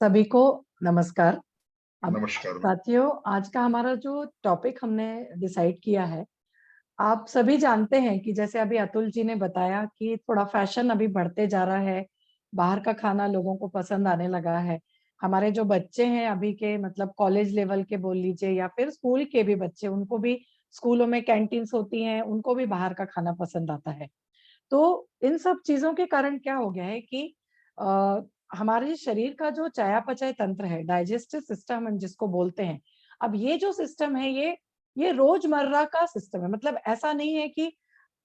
सभी को नमस्कार। अब नमस्कार मैम। साथियों, आज का हमारा जो टॉपिक हमने डिसाइड किया है, आप सभी जानते हैं कि जैसे अभी अतुल जी ने बताया कि थोड़ा फैशन अभी बढ़ते जा रहा है, बाहर का खाना लोगों को पसंद आने लगा है। हमारे जो बच्चे हैं अभी के, मतलब कॉलेज लेवल के बोल लीजिए या फिर स्कूल के भी बच्चे, उनको भी स्कूलों में कैंटीन्स होती हैं, उनको भी बाहर का खाना पसंद आता है। तो इन सब चीजों के कारण क्या हो गया है कि आ, हमारे शरीर का जो चयापचय तंत्र है, डाइजेस्टिव सिस्टम हम जिसको बोलते हैं, अब ये जो सिस्टम है, ये रोजमर्रा का सिस्टम है। मतलब ऐसा नहीं है कि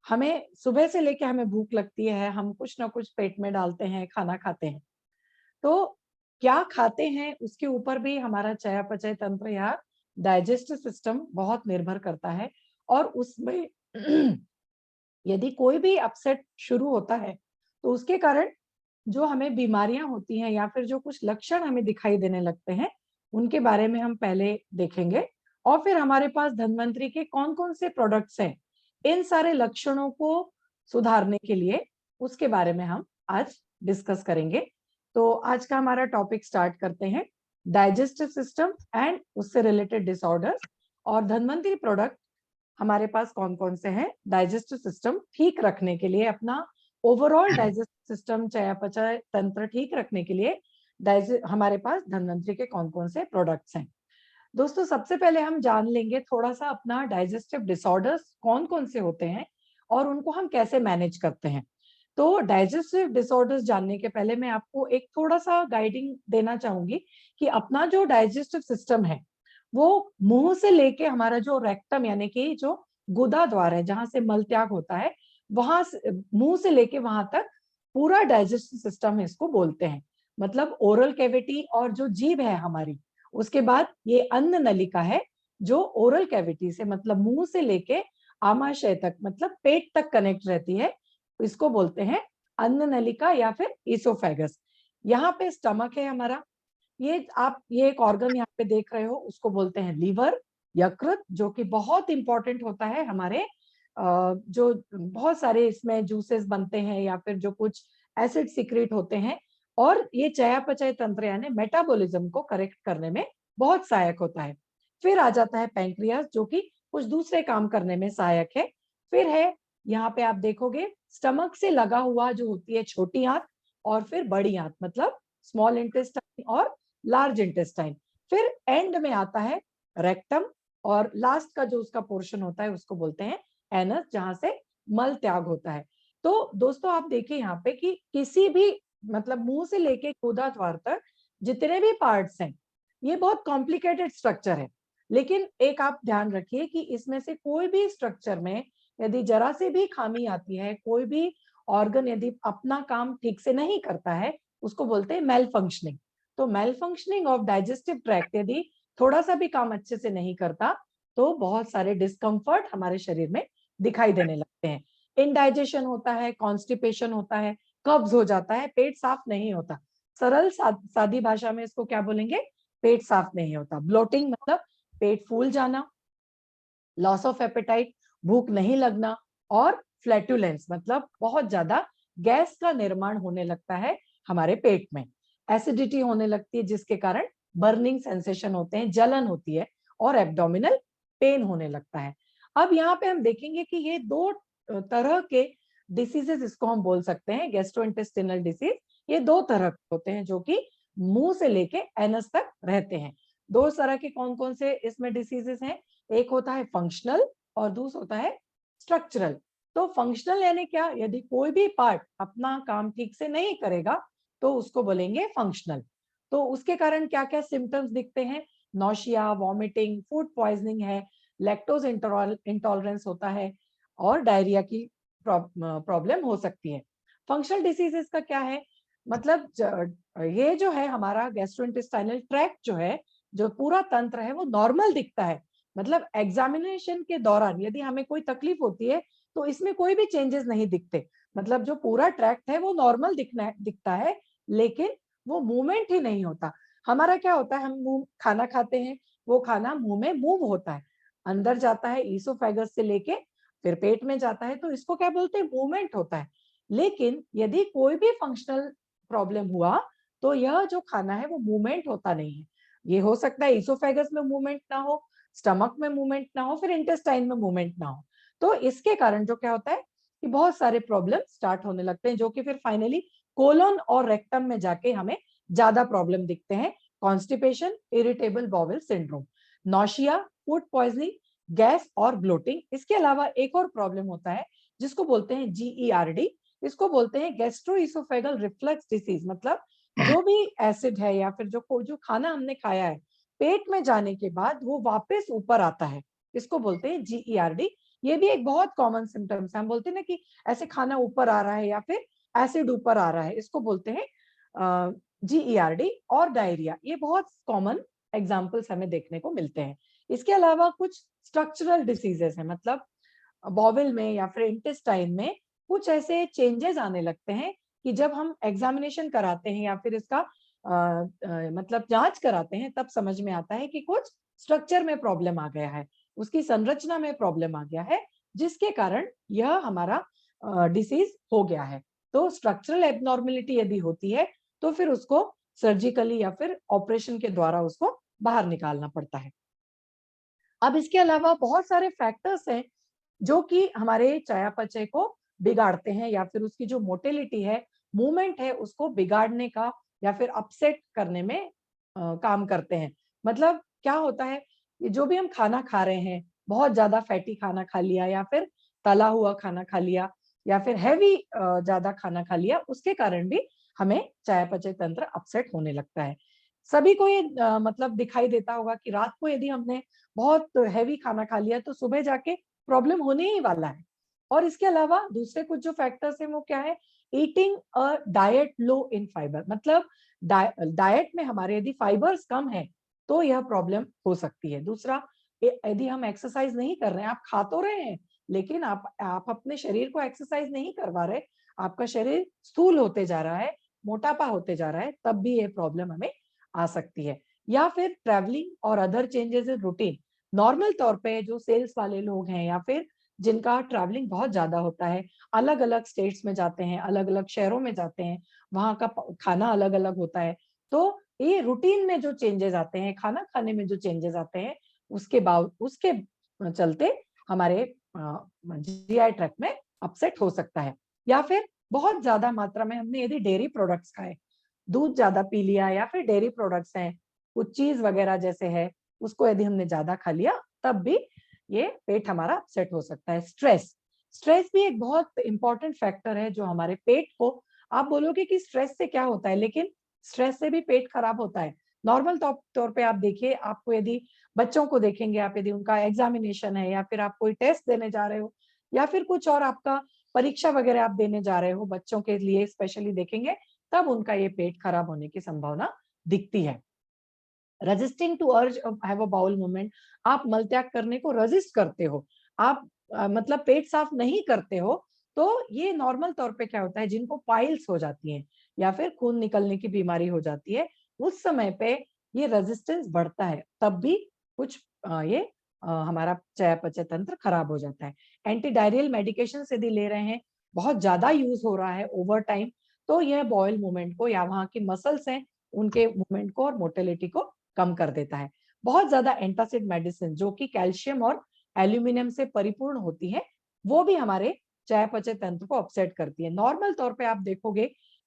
हमें सुबह से लेके हमें भूख लगती है, हम कुछ ना कुछ पेट में डालते हैं, खाना खाते हैं। तो क्या खाते हैं उसके ऊपर भी हमारा चयापचय तंत्र या डाइजेस्टिव सिस्टम बहुत निर्भर करता है। और उसमें यदि कोई भी अपसेट शुरू होता है, तो उसके कारण जो हमें बीमारियां होती हैं या फिर जो कुछ लक्षण हमें दिखाई देने लगते हैं, उनके बारे में हम पहले देखेंगे। और फिर हमारे पास धन्वंतरी के कौन कौन से प्रोडक्ट्स हैं इन सारे लक्षणों को सुधारने के लिए, उसके बारे में हम आज डिस्कस करेंगे। तो आज का हमारा टॉपिक स्टार्ट करते हैं, डाइजेस्टिव सिस्टम एंड उससे रिलेटेड डिसऑर्डर्स। और धन्वंतरी प्रोडक्ट हमारे पास कौन कौन से हैं डाइजेस्टिव सिस्टम ठीक रखने के लिए, अपना ओवरऑल डाइजेस्टिव सिस्टम चयापचय तंत्र ठीक रखने के लिए हमारे पास धन्वंतरी के कौन कौन से प्रोडक्ट्स हैं। दोस्तों, सबसे पहले हम जान लेंगे थोड़ा सा अपना डाइजेस्टिव डिसऑर्डर्स कौन कौन से होते हैं और उनको हम कैसे मैनेज करते हैं। तो डाइजेस्टिव डिसऑर्डर्स जानने के पहले मैं आपको एक थोड़ा सा गाइडिंग देना चाहूंगी कि अपना जो डाइजेस्टिव सिस्टम है, वो मुंह से लेके हमारा जो रेक्टम यानी कि जो गुदा द्वार है, जहां से मल त्याग होता है, वहां से मुंह से लेके वहां तक पूरा डाइजेस्टिव सिस्टम इसको बोलते हैं। मतलब ओरल कैविटी और जो जीभ है हमारी, उसके बाद ये अन्न नलिका है जो ओरल कैविटी से, मतलब मुंह से लेके आमाशय तक, मतलब पेट तक कनेक्ट रहती है। इसको बोलते हैं अन्न नलिका या फिर इसोफेगस। यहाँ पे स्टमक है हमारा। ये एक ऑर्गन यहाँ पे देख रहे हो, उसको बोलते हैं लीवर, यकृत, जो कि बहुत इंपॉर्टेंट होता है हमारे जो बहुत सारे इसमें जूसेस बनते हैं या फिर जो कुछ एसिड सिक्रेट होते हैं। और ये चयापचय तंत्र यानी मेटाबॉलिज्म को करेक्ट करने में बहुत सहायक होता है। फिर आ जाता है पैंक्रियास, जो कि कुछ दूसरे काम करने में सहायक है। फिर है, यहाँ पे आप देखोगे स्टमक से लगा हुआ जो होती है छोटी आंत, और फिर बड़ी आंत, मतलब स्मॉल इंटेस्टाइन और लार्ज इंटेस्टाइन। फिर एंड में आता है रेक्टम, और लास्ट का जो उसका पोर्शन होता है उसको बोलते हैं एनस, जहां से मल त्याग होता है। तो दोस्तों, आप देखिए यहाँ पे कि किसी भी, मतलब मुंह से लेके गुदा द्वार तक जितने भी पार्ट्स हैं, ये बहुत कॉम्प्लिकेटेड स्ट्रक्चर है। लेकिन एक आप ध्यान रखिए कि इसमें से कोई भी स्ट्रक्चर में यदि जरा से भी खामी आती है, कोई भी ऑर्गन यदि अपना काम ठीक से नहीं करता है, उसको बोलते हैं मेल फंक्शनिंग। तो malfunctioning of digestive tract यदि थोड़ा सा भी काम अच्छे से नहीं करता, तो बहुत सारे डिस्कम्फर्ट हमारे शरीर में दिखाई देने लगते हैं। इनडाइजेशन होता है, कॉन्स्टिपेशन होता है, कब्ज हो जाता है, पेट साफ नहीं होता। सरल सादी भाषा में इसको क्या बोलेंगे? पेट साफ नहीं होता। ब्लोटिंग मतलब पेट फूल जाना, लॉस ऑफ एपेटाइट, भूख नहीं लगना, और फ्लैटुलेंस मतलब बहुत ज्यादा गैस का निर्माण होने लगता है हमारे पेट में। एसिडिटी होने लगती है जिसके कारण बर्निंग सेंसेशन होते हैं, जलन होती है, और एब्डोमिनल पेन होने लगता है। अब यहाँ पे हम देखेंगे कि ये दो तरह के डिसीजेस, इसको हम बोल सकते हैं गैस्ट्रोइंटेस्टिनल डिसीज। ये दो तरह के होते हैं जो कि मुंह से लेके एनस तक रहते हैं। दो तरह के कौन कौन से इसमें डिसीजेस हैं? एक होता है फंक्शनल और दूसरा होता है स्ट्रक्चरल। तो फंक्शनल यानी क्या? यदि कोई भी पार्ट अपना काम ठीक से नहीं करेगा, तो उसको बोलेंगे फंक्शनल। तो उसके कारण क्या क्या सिम्टम्स दिखते हैं? नौशिया, वॉमिटिंग, फूड पॉइजनिंग है, लैक्टोज इंटॉलरेंस होता है, और डायरिया की प्रॉब्लम हो सकती है। फंक्शनल डिसीजेस का क्या है? मतलब ये जो है हमारा गैस्ट्रोइंटेस्टाइनल ट्रैक्ट जो है, जो पूरा तंत्र है, वो नॉर्मल दिखता है। मतलब एग्जामिनेशन के दौरान यदि हमें कोई तकलीफ होती है, तो इसमें कोई भी चेंजेस नहीं दिखते। मतलब जो पूरा ट्रैक्ट है वो नॉर्मल दिखता है, लेकिन वो मूवमेंट ही नहीं होता। हमारा क्या होता है, हम मुंह खाना खाते हैं, वो खाना मुंह में मूव होता है, अंदर जाता है ईसोफेगस से लेके फिर पेट में जाता है, तो इसको क्या बोलते हैं? मूवमेंट होता है। लेकिन यदि कोई भी फंक्शनल प्रॉब्लम हुआ, तो यह जो खाना है वो मूवमेंट होता नहीं है। ये हो सकता है इसोफेगस में मूवमेंट ना हो, स्टमक में मूवमेंट ना हो, फिर इंटेस्टाइन में मूवमेंट ना हो। तो इसके कारण जो क्या होता है कि बहुत सारे प्रॉब्लम स्टार्ट होने लगते हैं, जो कि फिर फाइनली कोलन और रेक्टम में जाके हमें ज्यादा प्रॉब्लम दिखते हैं। Constipation, irritable bowel syndrome, nausea, food poisoning, gas और ब्लोटिंग। इसके अलावा एक और प्रॉब्लम होता है जिसको बोलते हैं GERD। इसको बोलते हैं गैस्ट्रोइसोफेगल रिफ्लक्स डिसीज। मतलब जो भी एसिड है या फिर जो खाना हमने खाया है, पेट में जाने के बाद वो वापस ऊपर आता है, इसको बोलते हैं GERD। ये भी एक बहुत कॉमन सिम्टम्स है। हम बोलते हैं ना कि ऐसे खाना ऊपर आ रहा है या फिर एसिड ऊपर आ रहा है, इसको बोलते हैं GERD। और डायरिया, ये बहुत कॉमन एग्जाम्पल्स हमें देखने को मिलते हैं। इसके अलावा कुछ स्ट्रक्चरल डिसीजेस हैं, मतलब बॉवल में या फिर इंटेस्टाइन में कुछ ऐसे चेंजेस आने लगते हैं कि जब हम एग्जामिनेशन कराते हैं या फिर इसका मतलब जांच कराते हैं, तब समझ में आता है कि कुछ स्ट्रक्चर में प्रॉब्लम आ गया है, उसकी संरचना में प्रॉब्लम आ गया है, जिसके कारण यह हमारा डिसीज हो गया है। तो स्ट्रक्चरल एबनॉर्मेलिटी यदि होती है तो फिर उसको सर्जिकली या फिर ऑपरेशन के द्वारा उसको बाहर निकालना पड़ता है। अब इसके अलावा बहुत सारे फैक्टर्स हैं जो कि हमारे चयापचय को बिगाड़ते हैं या फिर उसकी जो मोटिलिटी है, मूवमेंट है, उसको बिगाड़ने का या फिर अपसेट करने में काम करते हैं। मतलब क्या होता है, कि जो भी हम खाना खा रहे हैं, बहुत ज्यादा फैटी खाना खा लिया या फिर तला हुआ खाना खा लिया या फिर हैवी ज्यादा खाना खा लिया, उसके कारण भी हमें चयापचय तंत्र अपसेट होने लगता है। सभी को ये मतलब दिखाई देता होगा कि रात को यदि हमने बहुत हैवी खाना खा लिया तो सुबह जाके प्रॉब्लम होने ही वाला है। और इसके अलावा दूसरे कुछ जो फैक्टर्स हैं वो क्या है, eating a diet low in fibre. मतलब डाइट में हमारे यदि फाइबर्स कम है तो यह प्रॉब्लम हो सकती है। दूसरा, यदि हम एक्सरसाइज नहीं कर रहे हैं, आप खा तो रहे हैं लेकिन आप अपने शरीर को एक्सरसाइज नहीं करवा रहे, आपका शरीर स्थूल होते जा रहा है, मोटापा होते जा रहा है, तब भी ये प्रॉब्लम हमें आ सकती है। या फिर ट्रैवलिंग और other changes in routine. Normal तौर पे जो सेल्स वाले लोग हैं या फिर जिनका ट्रैवलिंग बहुत ज्यादा होता है, अलग अलग स्टेट्स में जाते हैं, अलग अलग शहरों में जाते हैं, वहां का खाना अलग अलग होता है, तो ये रूटीन में जो चेंजेस आते हैं, खाना खाने में जो चेंजेस आते हैं, उसके चलते हमारे GI ट्रैक्ट में अपसेट हो सकता है। या फिर बहुत ज्यादा मात्रा में हमने यदि डेयरी प्रोडक्ट्स खाए, दूध ज्यादा पी लिया, या फिर डेयरी प्रोडक्ट्स हैं, कुछ चीज वगैरह जैसे है, उसको यदि हमने ज्यादा खा लिया, तब भी ये पेट हमारा अपसेट हो सकता है। स्ट्रेस, स्ट्रेस भी एक बहुत इंपॉर्टेंट फैक्टर है जो हमारे पेट को, आप बोलोगे कि स्ट्रेस से क्या होता है, लेकिन स्ट्रेस से भी पेट खराब होता है। नॉर्मल तौर पे आप देखिए, आपको यदि बच्चों को देखेंगे आप, यदि उनका एग्जामिनेशन है या फिर आप कोई टेस्ट देने जा रहे हो या फिर कुछ और आपका परीक्षा वगैरह आप देने जा रहे हो, बच्चों के लिए स्पेशली देखेंगे, तब उनका ये पेट खराब होने की संभावना दिखती है। Resisting to urge have a bowel movement, आप मल त्याग करने को रेजिस्ट करते हो, आप मतलब पेट साफ नहीं करते हो, तो ये नॉर्मल तौर पे क्या होता है, जिनको पाइल्स हो जाती हैं या फिर खून निकलने की बीमारी हो जाती है, उस समय पे ये रेजिस्टेंस बढ़ता है, तब भी कुछ ये हमारा चयापचय तंत्र खराब हो जाता है। एंटी डायरियल मेडिकेशन यदि ले रहे हैं, बहुत ज्यादा यूज हो रहा है ओवर टाइम, तो यह बॉयल मूवमेंट को या वहां के मसल्स हैं उनके मूवमेंट को और मोटिलिटी को कम कर देता है। बहुत ज्यादा एंटासिड मेडिसिन जो कि कैल्शियम और एल्यूमिनियम से परिपूर्ण होती है, वो भी हमारे चयापचय तंत्र को अपसेट करती है। नॉर्मल तौर पे आप देखोगे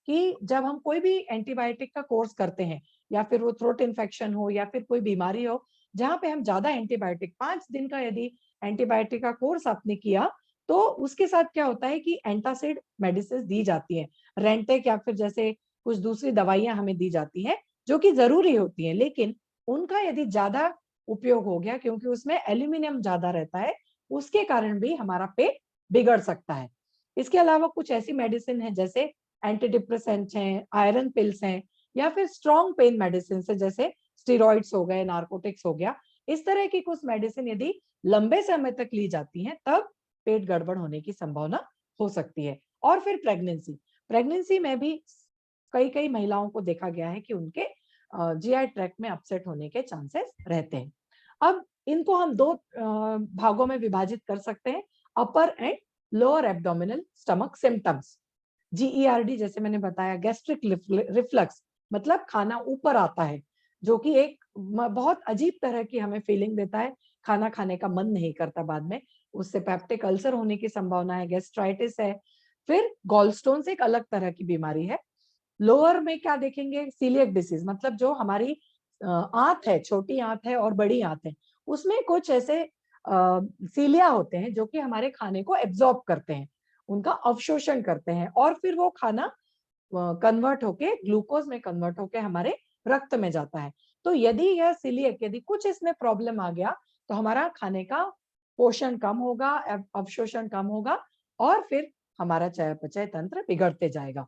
कि जब हम कोई भी एंटीबायोटिक का कोर्स करते हैं, या फिर वो थ्रोट इन्फेक्शन हो या फिर कोई बीमारी हो, जहां पे हम ज्यादा एंटीबायोटिक, 5 दिन का यदि एंटीबायोटिक का कोर्स आपने किया, तो उसके साथ क्या होता है कि एंटासिड मेडिसिन दी जाती है, रेंटेक या फिर जैसे कुछ दूसरी दवाइयां हमें दी जाती हैं जो कि जरूरी होती हैं, लेकिन उनका यदि ज्यादा उपयोग हो गया, क्योंकि उसमें एल्यूमिनियम ज्यादा रहता है, उसके कारण भी हमारा पेट बिगड़ सकता है। इसके अलावा कुछ ऐसी मेडिसिन है जैसे एंटी डिप्रेसेंट्स हैं, आयरन पिल्स हैं, या फिर स्ट्रॉन्ग पेन मेडिसिन है जैसे स्टेरॉइड्स हो गए, नार्कोटिक्स हो गया। इस तरह की कुछ मेडिसिन यदि लंबे समय तक ली जाती हैं, तब पेट गड़बड़ होने की संभावना हो सकती है। और फिर प्रेगनेंसी, प्रेगनेंसी में भी कई कई महिलाओं को देखा गया है कि उनके GI ट्रैक्ट में अपसेट होने के चांसेस रहते हैं। अब इनको हम दो भागों में विभाजित कर सकते हैं, upper and lower abdominal stomach symptoms. GERD जैसे मैंने बताया, गैस्ट्रिक रिफ्लक्स, मतलब खाना ऊपर आता है, जो कि एक बहुत अजीब तरह की हमें फीलिंग देता है, खाना खाने का मन नहीं करता बाद में, उससे पेप्टिक अल्सर होने की संभावना है, गैस्ट्राइटिस है। फिर गॉलस्टोन्स एक अलग तरह की बीमारी है। लोअर में क्या देखेंगे, सीलियक डिसीज, मतलब जो हमारी आंत है, छोटी आंत है और बड़ी आंत है, उसमें कुछ ऐसे सीलिया होते हैं जो कि हमारे खाने को एब्जॉर्ब करते हैं, उनका अवशोषण करते हैं, और फिर वो खाना कन्वर्ट होके ग्लूकोज में कन्वर्ट होके हमारे रक्त में जाता है। तो यदि यह सीलियक, यदि कुछ इसमें प्रॉब्लम आ गया, तो हमारा खाने का पोषण कम होगा, अवशोषण कम होगा, और फिर हमारा चयापचय तंत्र बिगड़ते जाएगा।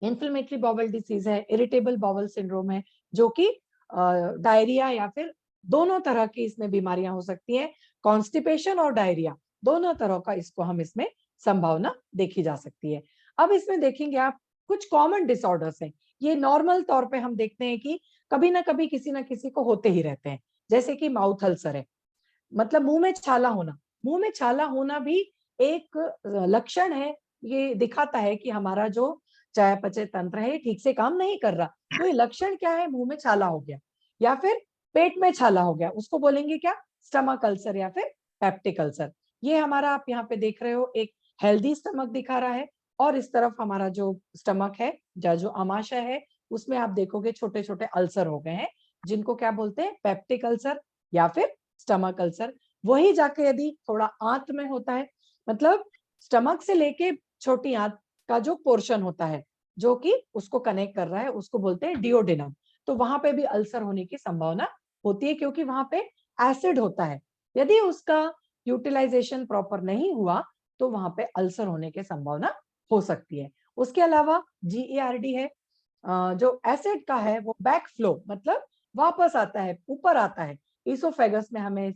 इन्फ्लेमेटरी बाउल डिसीज है, इरिटेबल बाउल सिंड्रोम है, जो कि डायरिया या फिर दोनों तरह की इसमें बीमारियां हो सकती हैं। कॉन्स्टिपेशन और डायरिया दोनों तरह का इसको हम इसमें संभावना देखी जा सकती है। अब इसमें देखेंगे आप, कुछ कॉमन डिसऑर्डर्स हैं। ये नॉर्मल तौर पे हम देखते हैं कि कभी ना कभी किसी ना किसी को होते ही रहते हैं, जैसे कि माउथ अल्सर है, मतलब मुंह में छाला होना। मुंह में छाला होना भी एक लक्षण है, ये दिखाता है कि हमारा जो चयापचय तंत्र है ठीक से काम नहीं कर रहा। तो ये लक्षण क्या है, मुंह में छाला हो गया या फिर पेट में छाला हो गया, उसको बोलेंगे क्या, स्टमक अल्सर या फिर पेप्टिक अल्सर। ये हमारा आप यहाँ पे देख रहे हो, एक हेल्दी स्टमक दिखा रहा है, और इस तरफ हमारा जो स्टमक है, जो आमाशय है, उसमें आप देखोगे छोटे छोटे अल्सर हो गए हैं, जिनको क्या बोलते हैं, पेप्टिक अल्सर या फिर स्टमक अल्सर। वही जाके यदि थोड़ा आंत में होता है, मतलब स्टमक से लेके छोटी आंत का जो पोर्शन होता है, जो कि उसको कनेक्ट कर रहा है, उसको बोलते हैं डिओडिनम। तो वहां पे भी अल्सर होने की संभावना होती है, क्योंकि वहां पे एसिड होता है। यदि उसका यूटिलाइजेशन प्रॉपर नहीं हुआ, तो वहां पे अल्सर होने की संभावना हो सकती है। उसके अलावा GERD है, जो एसिड का है, वो बैक फ्लो, मतलब वापस आता है, ऊपर आता है, इसोफेगस में हमें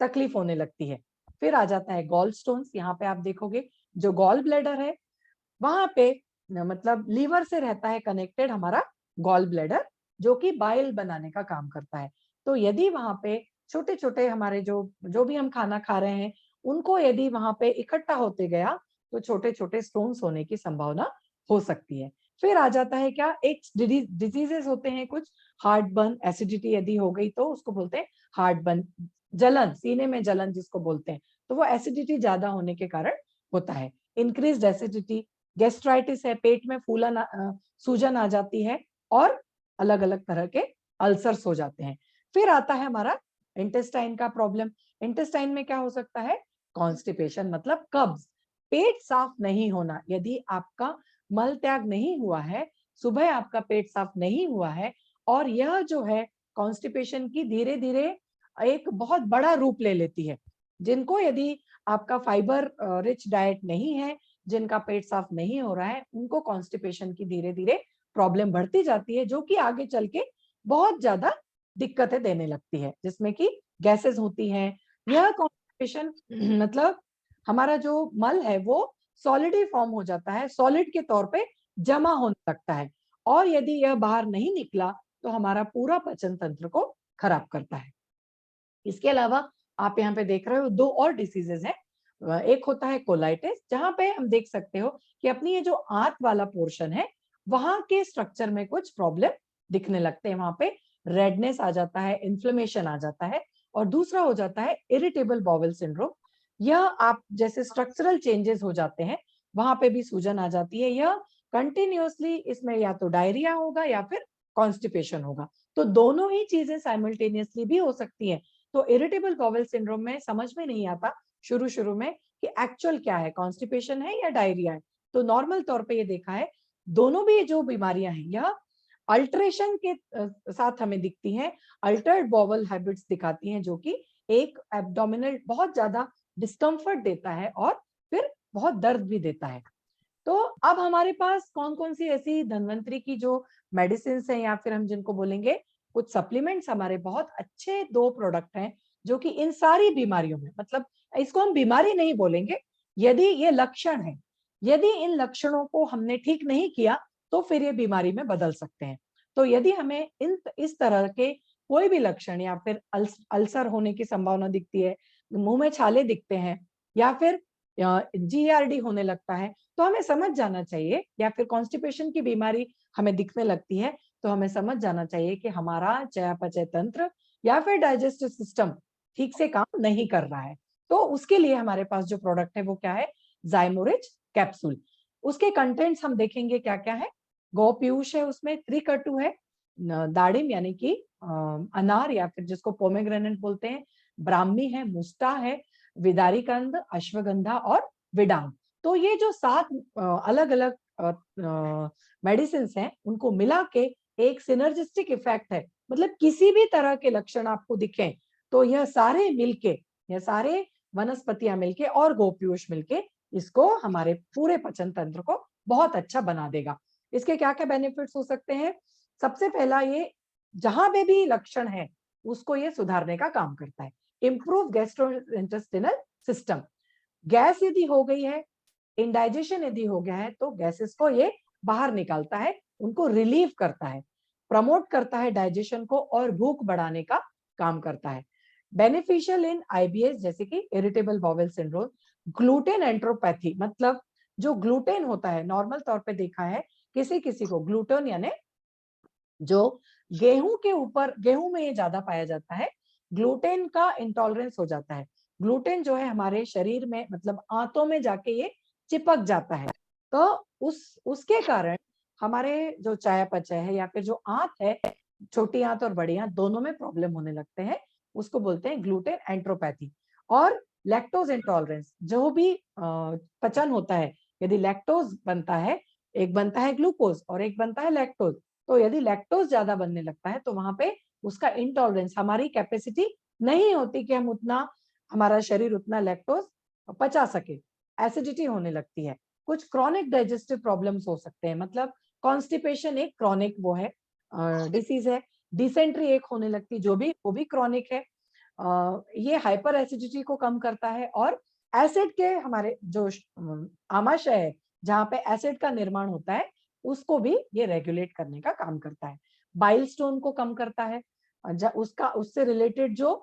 तकलीफ होने लगती है। फिर आ जाता है गॉल स्टोन्स। यहाँ पे आप देखोगे जो गॉल ब्लैडर है, वहां पे मतलब लीवर से रहता है कनेक्टेड हमारा गॉल ब्लैडर, जो कि बाइल बनाने का काम करता है। तो यदि वहां पे छोटे छोटे हमारे जो जो भी हम खाना खा रहे हैं, उनको यदि वहां पे इकट्ठा होते गया, तो छोटे छोटे स्टोन्स होने की संभावना हो सकती है। फिर आ जाता है क्या, एक डिजीजेस होते हैं कुछ, हार्ट बर्न, एसिडिटी यदि हो गई तो उसको बोलते हैं हार्ट बर्न, जलन, सीने में जलन जिसको बोलते हैं, तो वो एसिडिटी ज्यादा होने के कारण होता है। इंक्रीज एसिडिटी, गैस्ट्राइटिस है, पेट में फूलन, सूजन आ जाती है, और अलग अलग तरह के अल्सर्स हो जाते हैं। फिर आता है हमारा इंटेस्टाइन का प्रॉब्लम। इंटेस्टाइन में क्या हो सकता है, कॉन्स्टिपेशन, मतलब कब्ज, पेट साफ नहीं होना। यदि आपका मल त्याग नहीं हुआ है, सुबह आपका पेट साफ नहीं हुआ है, और यह जो है कॉन्स्टिपेशन की धीरे धीरे एक बहुत बड़ा रूप ले लेती है, जिनको यदि आपका फाइबर रिच डाइट नहीं है, जिनका पेट साफ नहीं हो रहा है, उनको कॉन्स्टिपेशन की धीरे धीरे प्रॉब्लम बढ़ती जाती है, जो कि आगे चल के बहुत ज्यादा दिक्कतें देने लगती है, जिसमें कि गैसेस होती हैं। यह कॉन्स्टिपेशन मतलब हमारा जो मल है वो सॉलिडी फॉर्म हो जाता है, सॉलिड के तौर पे जमा होने लगता है, और यदि यह बाहर नहीं निकला, तो हमारा पूरा पाचन तंत्र को खराब करता है। इसके अलावा आप यहाँ पे देख रहे हो दो और डिसीजेज हैं। एक होता है कोलाइटिस, जहां पे हम देख सकते हो कि अपनी ये जो आंत वाला पोर्शन है, वहां के स्ट्रक्चर में कुछ प्रॉब्लम दिखने लगते हैं, वहां पे रेडनेस आ जाता है, इन्फ्लेमेशन आ जाता है। और दूसरा हो जाता है इरिटेबल बाउल सिंड्रोम। यह आप जैसे स्ट्रक्चरल चेंजेस हो जाते हैं, वहां पे भी सूजन आ जाती है। यह कंटिन्यूअसली, इसमें या तो डायरिया होगा या फिर कॉन्स्टिपेशन होगा, तो दोनों ही चीजें साइमल्टेनियसली भी हो सकती है। तो इरिटेबल बाउल सिंड्रोम में समझ में नहीं आता शुरू शुरू में कि एक्चुअल क्या है, कॉन्स्टिपेशन है या डायरिया है। तो नॉर्मल तौर पे ये देखा है, दोनों भी जो बीमारियां हैं यह अल्ट्रेशन के साथ हमें दिखती हैं, अल्टर्ड बाउल हैबिट्स दिखाती हैं, जो कि एक एब्डोमिनल बहुत ज्यादा डिस्कम्फर्ट देता है, और फिर बहुत दर्द भी देता है। तो अब हमारे पास कौन कौन सी ऐसी धन्वंतरी की जो मेडिसिन है, या फिर हम जिनको बोलेंगे कुछ सप्लीमेंट्स, हमारे बहुत अच्छे दो प्रोडक्ट हैं, जो कि इन सारी बीमारियों में, मतलब इसको हम बीमारी नहीं बोलेंगे, यदि ये लक्षण है, यदि इन लक्षणों को हमने ठीक नहीं किया, तो फिर ये बीमारी में बदल सकते हैं। तो यदि हमें इस तरह के कोई भी लक्षण, या फिर अल्सर होने की संभावना दिखती है, मुंह में छाले दिखते हैं, या फिर GERD होने लगता है, तो हमें समझ जाना चाहिए, या फिर कॉन्स्टिपेशन की बीमारी हमें दिखने लगती है, तो हमें समझ जाना चाहिए कि हमारा चयापचय तंत्र या फिर डाइजेस्टिव सिस्टम ठीक से काम नहीं कर रहा है। तो उसके लिए हमारे पास जो प्रोडक्ट है वो क्या है, ज़ाइमोरिज कैप्सूल। उसके कंटेंट्स हम देखेंगे क्या क्या है। गौ पीयूष है, उसमें त्रिकटु है, दाड़िम यानी कि अनार या फिर जिसको पोमेग्रेनेट बोलते हैं, ब्राह्मी है, मुस्टा है, विदारी कंद, अश्वगंधा और विडांग। तो ये जो 7 अलग अलग मेडिसिन हैं, उनको मिला के एक सिनर्जिस्टिक इफेक्ट है। मतलब किसी भी तरह के लक्षण आपको दिखें तो यह सारे मिलके, यह सारे वनस्पतियां मिलके और गोपीयूष मिलके इसको हमारे पूरे पाचन तंत्र को बहुत अच्छा बना देगा। इसके क्या क्या बेनिफिट्स हो सकते हैं। सबसे पहला, ये जहां पे भी लक्षण है उसको ये सुधारने का काम करता है। इम्प्रूव गैस्ट्रोइंटेस्टिनल सिस्टम, गैस यदि हो गई है, इंडाइजेशन यदि हो गया है, तो गैसेस को ये बाहर निकालता है, उनको रिलीव करता है, प्रमोट करता है डाइजेशन को और भूख बढ़ाने का काम करता है। बेनिफिशियल इन आईबीएस जैसे कि इरिटेबल बाउल सिंड्रोम। ग्लूटेन एंट्रोपैथी, मतलब जो ग्लूटेन होता है, नॉर्मल तौर पे देखा है किसी किसी को ग्लूटेन यानी जो गेहूं के ऊपर, गेहूं में ये ज्यादा पाया जाता है, ग्लूटेन का इंटॉलरेंस हो जाता है। ग्लूटेन जो है हमारे शरीर में, मतलब आंतों में जाके ये चिपक जाता है, तो उसके कारण हमारे जो चयापचय है या फिर जो आंत है, छोटी आंत और बड़ी आंत दोनों में प्रॉब्लम होने लगते हैं, उसको बोलते हैं ग्लूटेन एंट्रोपैथी। और लैक्टोज इंटॉलरेंस, जो भी पचन होता है, यदि लैक्टोज बनता है, एक बनता है ग्लूकोज और एक बनता है लैक्टोज, तो यदि लैक्टोज ज्यादा बनने लगता है तो वहां पे उसका इंटॉलरेंस, हमारी कैपेसिटी नहीं होती कि हम उतना, हमारा शरीर उतना लैक्टोज पचा सके, एसिडिटी होने लगती है। कुछ क्रॉनिक डाइजेस्टिव प्रॉब्लम्स हो सकते हैं, मतलब कॉन्स्टिपेशन एक क्रॉनिक वो है, डिसीज है। डिसेंट्री एक होने लगती, जो भी वो भी क्रॉनिक है। ये हाइपर एसिडिटी को कम करता है और एसिड के हमारे जो आमाशय है, जहाँ पे एसिड का निर्माण होता है, उसको भी ये रेगुलेट करने का काम करता है। बाइल स्टोन को कम करता है, उसका उससे रिलेटेड जो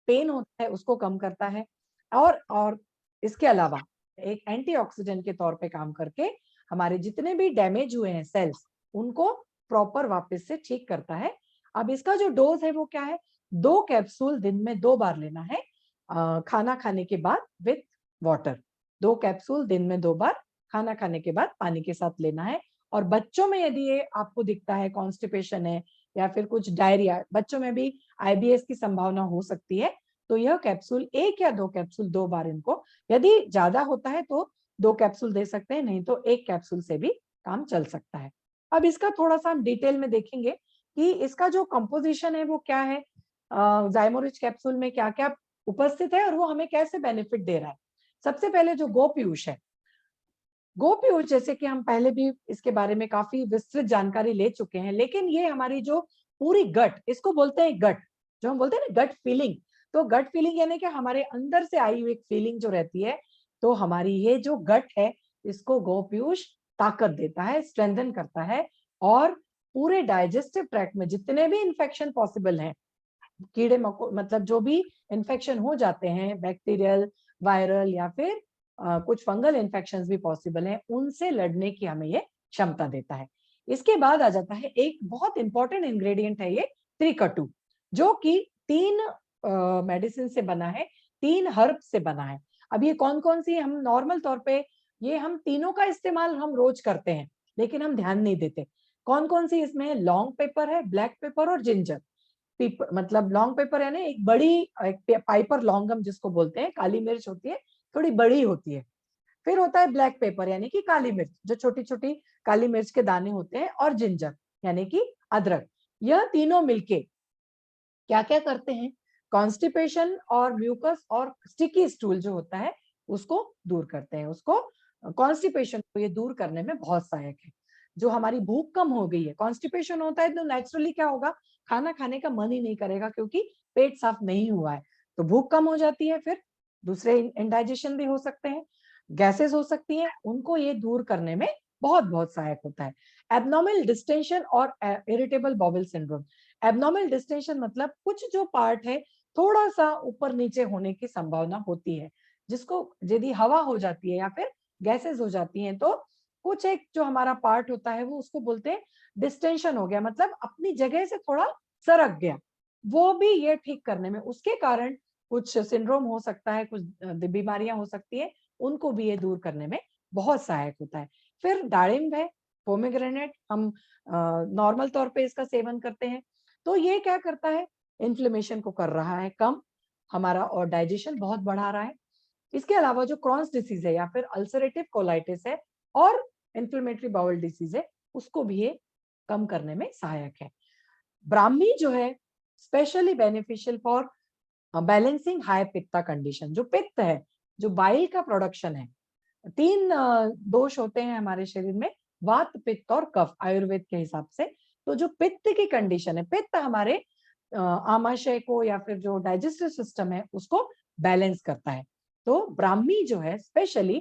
पेन होता है उसको कम करता है। और इसके अलावा एक एंटीऑक्सीडेंट के तौर पे काम करके हमारे जितने भी डैमेज हुए हैं सेल्स, उनको प्रॉपर वापस से ठीक करता है। अब इसका जो डोज है वो क्या है, 2 कैप्सूल दिन में 2 बार लेना है, खाना खाने के बाद विथ वाटर। 2 कैप्सूल दिन में 2 बार खाना खाने के बाद पानी के साथ लेना है। और बच्चों में यदि ये आपको दिखता है, कॉन्स्टिपेशन है या फिर कुछ डायरिया, बच्चों में भी आईबीएस की संभावना हो सकती है, तो यह कैप्सूल 1 या 2 कैप्सूल 2 बार इनको, यदि ज्यादा होता है तो 2 कैप्सूल दे सकते हैं, नहीं तो 1 कैप्सूल से भी काम चल सकता है। अब इसका थोड़ा सा हम डिटेल में देखेंगे कि इसका जो कंपोजिशन है वो क्या है, ज़ाइमोरिच कैप्सूल में क्या क्या उपस्थित है और वो हमें कैसे बेनिफिट दे रहा है। सबसे पहले जो गोपीयूष है, गोपीयूष जैसे कि हम पहले भी इसके बारे में काफी विस्तृत जानकारी ले चुके हैं, लेकिन ये हमारी जो पूरी गट, इसको बोलते हैं गट, जो हम बोलते हैं ना गट फीलिंग, तो गट फीलिंग यानी कि हमारे अंदर से आई हुई एक फीलिंग जो रहती है, तो हमारी ये जो गट है, इसको गोपीयूष ताकत देता है, स्ट्रेंथन करता है। और पूरे डाइजेस्टिव ट्रैक्ट में जितने भी इंफेक्शन पॉसिबल हैं, कीड़े मको मतलब जो भी इन्फेक्शन हो जाते हैं, बैक्टीरियल, वायरल या फिर कुछ फंगल इन्फेक्शंस भी पॉसिबल हैं, उनसे लड़ने की हमें ये क्षमता देता है। इसके बाद आ जाता है एक बहुत इंपॉर्टेंट इंग्रेडिएंट है ये, त्रिकटु, जो कि 3 मेडिसिन से बना है, 3 हर्ब से बना है। अब ये कौन कौन सी, हम नॉर्मल तौर पे ये हम तीनों का इस्तेमाल हम रोज करते हैं, लेकिन हम ध्यान नहीं देते। कौन कौन सी इसमें है, लॉन्ग पेपर है, ब्लैक पेपर और जिंजर। मतलब लॉन्ग पेपर है ना, एक बड़ी, एक पाइपर लॉन्गम जिसको बोलते हैं, काली मिर्च होती है, थोड़ी बड़ी होती है। फिर होता है ब्लैक पेपर यानी कि काली मिर्च, जो छोटी छोटी काली मिर्च के दाने होते हैं, और जिंजर यानी कि अदरक। यह तीनों मिलके क्या क्या करते हैं, कॉन्स्टिपेशन और म्यूकस और स्टिकी स्टूल जो होता है उसको दूर करते हैं। उसको, कॉन्स्टिपेशन को ये दूर करने में बहुत सहायक है। जो हमारी भूख कम हो गई है, कॉन्स्टिपेशन होता है तो नेचुरली क्या होगा, खाना खाने का मन ही नहीं करेगा, क्योंकि पेट साफ नहीं हुआ है, तो भूख कम हो जाती है। फिर दूसरे इंडाइजेशन भी हो सकते हैं, गैसेस हो सकती हैं, उनको ये दूर करने में बहुत बहुत सहायक होता है। एबनॉर्मल डिस्टेंशन और irritable bowel syndrome. Abnormal distension मतलब कुछ जो पार्ट है थोड़ा सा ऊपर नीचे होने की संभावना होती है, जिसको यदि हवा हो जाती है या फिर गैसेस हो जाती हैं, तो कुछ एक जो हमारा पार्ट होता है वो उसको बोलते हैं डिस्टेंशन हो गया, मतलब अपनी जगह से थोड़ा सरक गया। वो भी ये ठीक करने में, उसके कारण कुछ सिंड्रोम हो सकता है, कुछ बीमारियां हो सकती है, उनको भी ये दूर करने में बहुत सहायक होता है। फिर दाड़िम्ब है, पोमेग्रेनेट, हम नॉर्मल तौर पे इसका सेवन करते हैं। तो ये क्या करता है, इन्फ्लेमेशन को कर रहा है कम हमारा, और डाइजेशन बहुत बढ़ा रहा है। इसके अलावा जो क्रॉन्स डिसीज है या फिर अल्सरेटिव कोलाइटिस है और इन्फ्लेमेटरी बाउल डिसीज है, उसको भी ये कम करने में सहायक है। ब्राह्मी जो है specially beneficial for balancing high pitta condition. जो पित्त है, जो बाइल का प्रोडक्शन है, तीन दोष होते हैं हमारे शरीर में, वात, पित्त और कफ, आयुर्वेद के हिसाब से। तो जो पित्त की कंडीशन है, पित्त हमारे आमाशय को या फिर जो डाइजेस्टिव सिस्टम है उसको बैलेंस करता है। तो ब्राह्मी जो है स्पेशली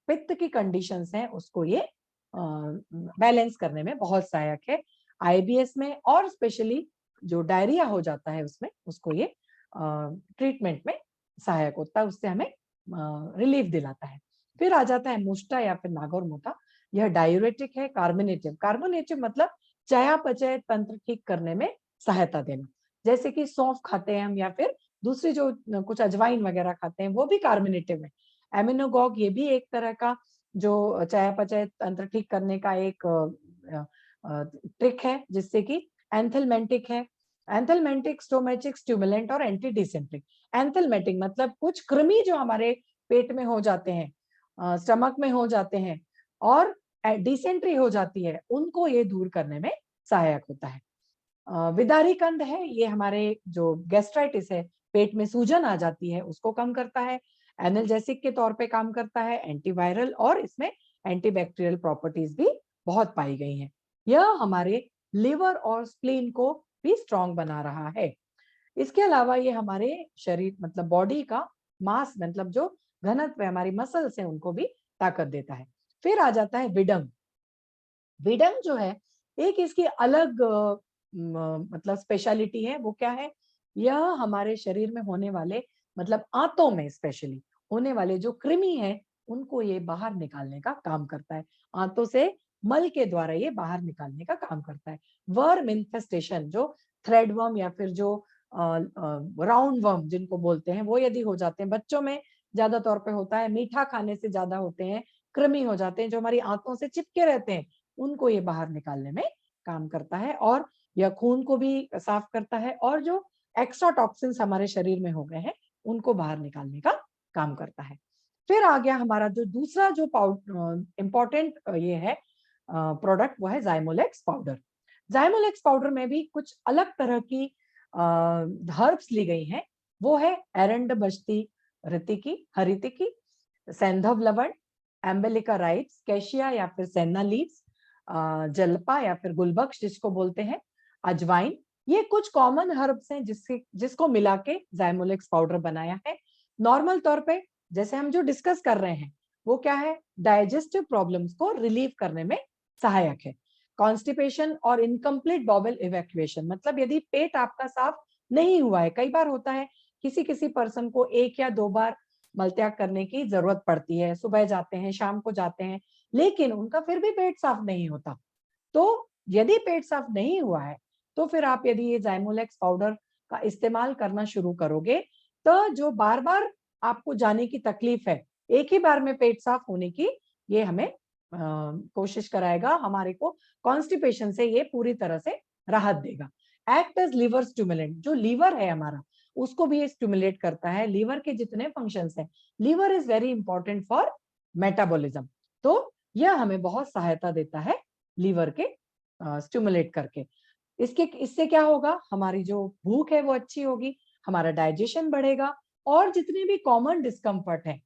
पित्त की कंडीशंस हैं उसको ये बैलेंस करने में बहुत सहायक है। आईबीएस में और स्पेशली जो डायरिया हो जाता है उसमें, उसको ये ट्रीटमेंट में सहायक होता है, उससे हमें रिलीफ दिलाता है। फिर आ जाता है मुष्टा या फिर नागौर मोटा। यह डायूरेटिक है, कार्बोनेटिव। कार्बोनेटिव मतलब चयापचय तंत्र ठीक करने में सहायता देना। जैसे कि सौंफ खाते हैं हम या फिर दूसरी जो कुछ अजवाइन वगैरह खाते हैं, वो भी कार्बोनेटिव है। एमिनोगॉग ये भी एक तरह का जो चयापचय तंत्र ठीक करने का एक ट्रिक है, जिससे कि एंथेलमेंटिक है। एंथेलमेंटिक स्टोमेचिक स्टिमुलेंट और एंटी डिसेंट्रिक। एंथेलमेंटिक मतलब कुछ कृमि जो हमारे पेट में हो जाते हैं, स्टमक में हो जाते हैं और डिसेंट्री हो जाती है, उनको ये दूर करने में सहायक होता है। विदारी कंद है, ये हमारे जो गैस्ट्राइटिस है, पेट में सूजन आ जाती है, उसको कम करता है। एनाल्जेसिक के तौर पे काम करता है, एंटीवायरल, और इसमें एंटीबैक्टीरियल प्रॉपर्टीज भी बहुत पाई गई हैं। यह हमारे लिवर और स्प्लीन को भी स्ट्रांग बना रहा है। इसके अलावा ये हमारे शरीर मतलब बॉडी का मास, मतलब जो घनत्व है, हमारी मसल्स हैं, उनको भी ताकत देता है। फिर आ जाता है विडंग। विडंग जो है एक इसकी अलग मतलब स्पेशलिटी है। वो क्या है, यह हमारे शरीर में होने वाले, मतलब आंतों में स्पेशली होने वाले जो कृमि है, उनको ये बाहर निकालने का काम करता है। आंतों से मल के द्वारा ये बाहर निकालने का काम करता है। वर्म इन्फेस्टेशन, जो थ्रेड वर्म या फिर जो राउंड वर्म जिनको बोलते हैं, वो यदि हो जाते हैं, बच्चों में ज्यादा तौर पे होता है, मीठा खाने से ज्यादा होते हैं, कृमि हो जाते हैं जो हमारी आंतों से चिपके रहते हैं, उनको ये बाहर निकालने में काम करता है। और यह खून को भी साफ करता है, और जो एक्स्ट्रा टॉक्सिन्स हमारे शरीर में हो गए हैं, उनको बाहर निकालने का काम करता है। फिर आ गया हमारा जो दूसरा जो इम्पोर्टेंट ये है प्रोडक्ट, वो है जाइमोलेक्स पाउडर। जाइमोलेक्स पाउडर में भी कुछ अलग तरह की हर्ब्स ली गई हैं। वो है एरंड बस्ती ऋतिकी, हरितिकी, सेंधव लवण, एम्बेलिका राइट्स, कैशिया या फिर सेन्ना लीव्स, जलपा या फिर गुलबख्श जिसको बोलते हैं, अजवाइन। ये कुछ कॉमन हर्ब्स हैं जिसको मिला के जाइमोलेक्स पाउडर बनाया है। नॉर्मल तौर पे जैसे हम जो डिस्कस कर रहे हैं, वो क्या है, डाइजेस्टिव प्रॉब्लम्स को रिलीव करने में सहायक है। कॉन्स्टिपेशन और इनकम्प्लीट बॉबल इवैक्यूएशन, मतलब यदि पेट आपका साफ नहीं हुआ है, कई बार होता है किसी किसी पर्सन को 1 या 2 बार मलत्याग करने की जरूरत पड़ती है, सुबह जाते हैं, शाम को जाते हैं, लेकिन उनका फिर भी पेट साफ नहीं होता। तो यदि पेट साफ नहीं हुआ है, तो फिर आप यदि ये जाइमोलेक्स पाउडर का इस्तेमाल करना शुरू करोगे, तो जो बार बार आपको जाने की तकलीफ है, एक ही बार में पेट साफ होने की, ये हमें कोशिश कराएगा, हमारे को कॉन्स्टिपेशन से ये पूरी तरह से राहत देगा। एक्ट एज लिवर स्टिमुलेंट, जो लीवर है हमारा, उसको भी ये स्टिमुलेट करता है। लीवर के जितने फंक्शंस हैं, liver is very important for metabolism, तो यह हमें बहुत सहायता देता है लीवर के स्टिमुलेट करके। इससे क्या होगा, हमारी जो भूख है वो अच्छी होगी, हमारा डाइजेशन बढ़ेगा, और जितने भी कॉमन डिस्कम्फर्ट है,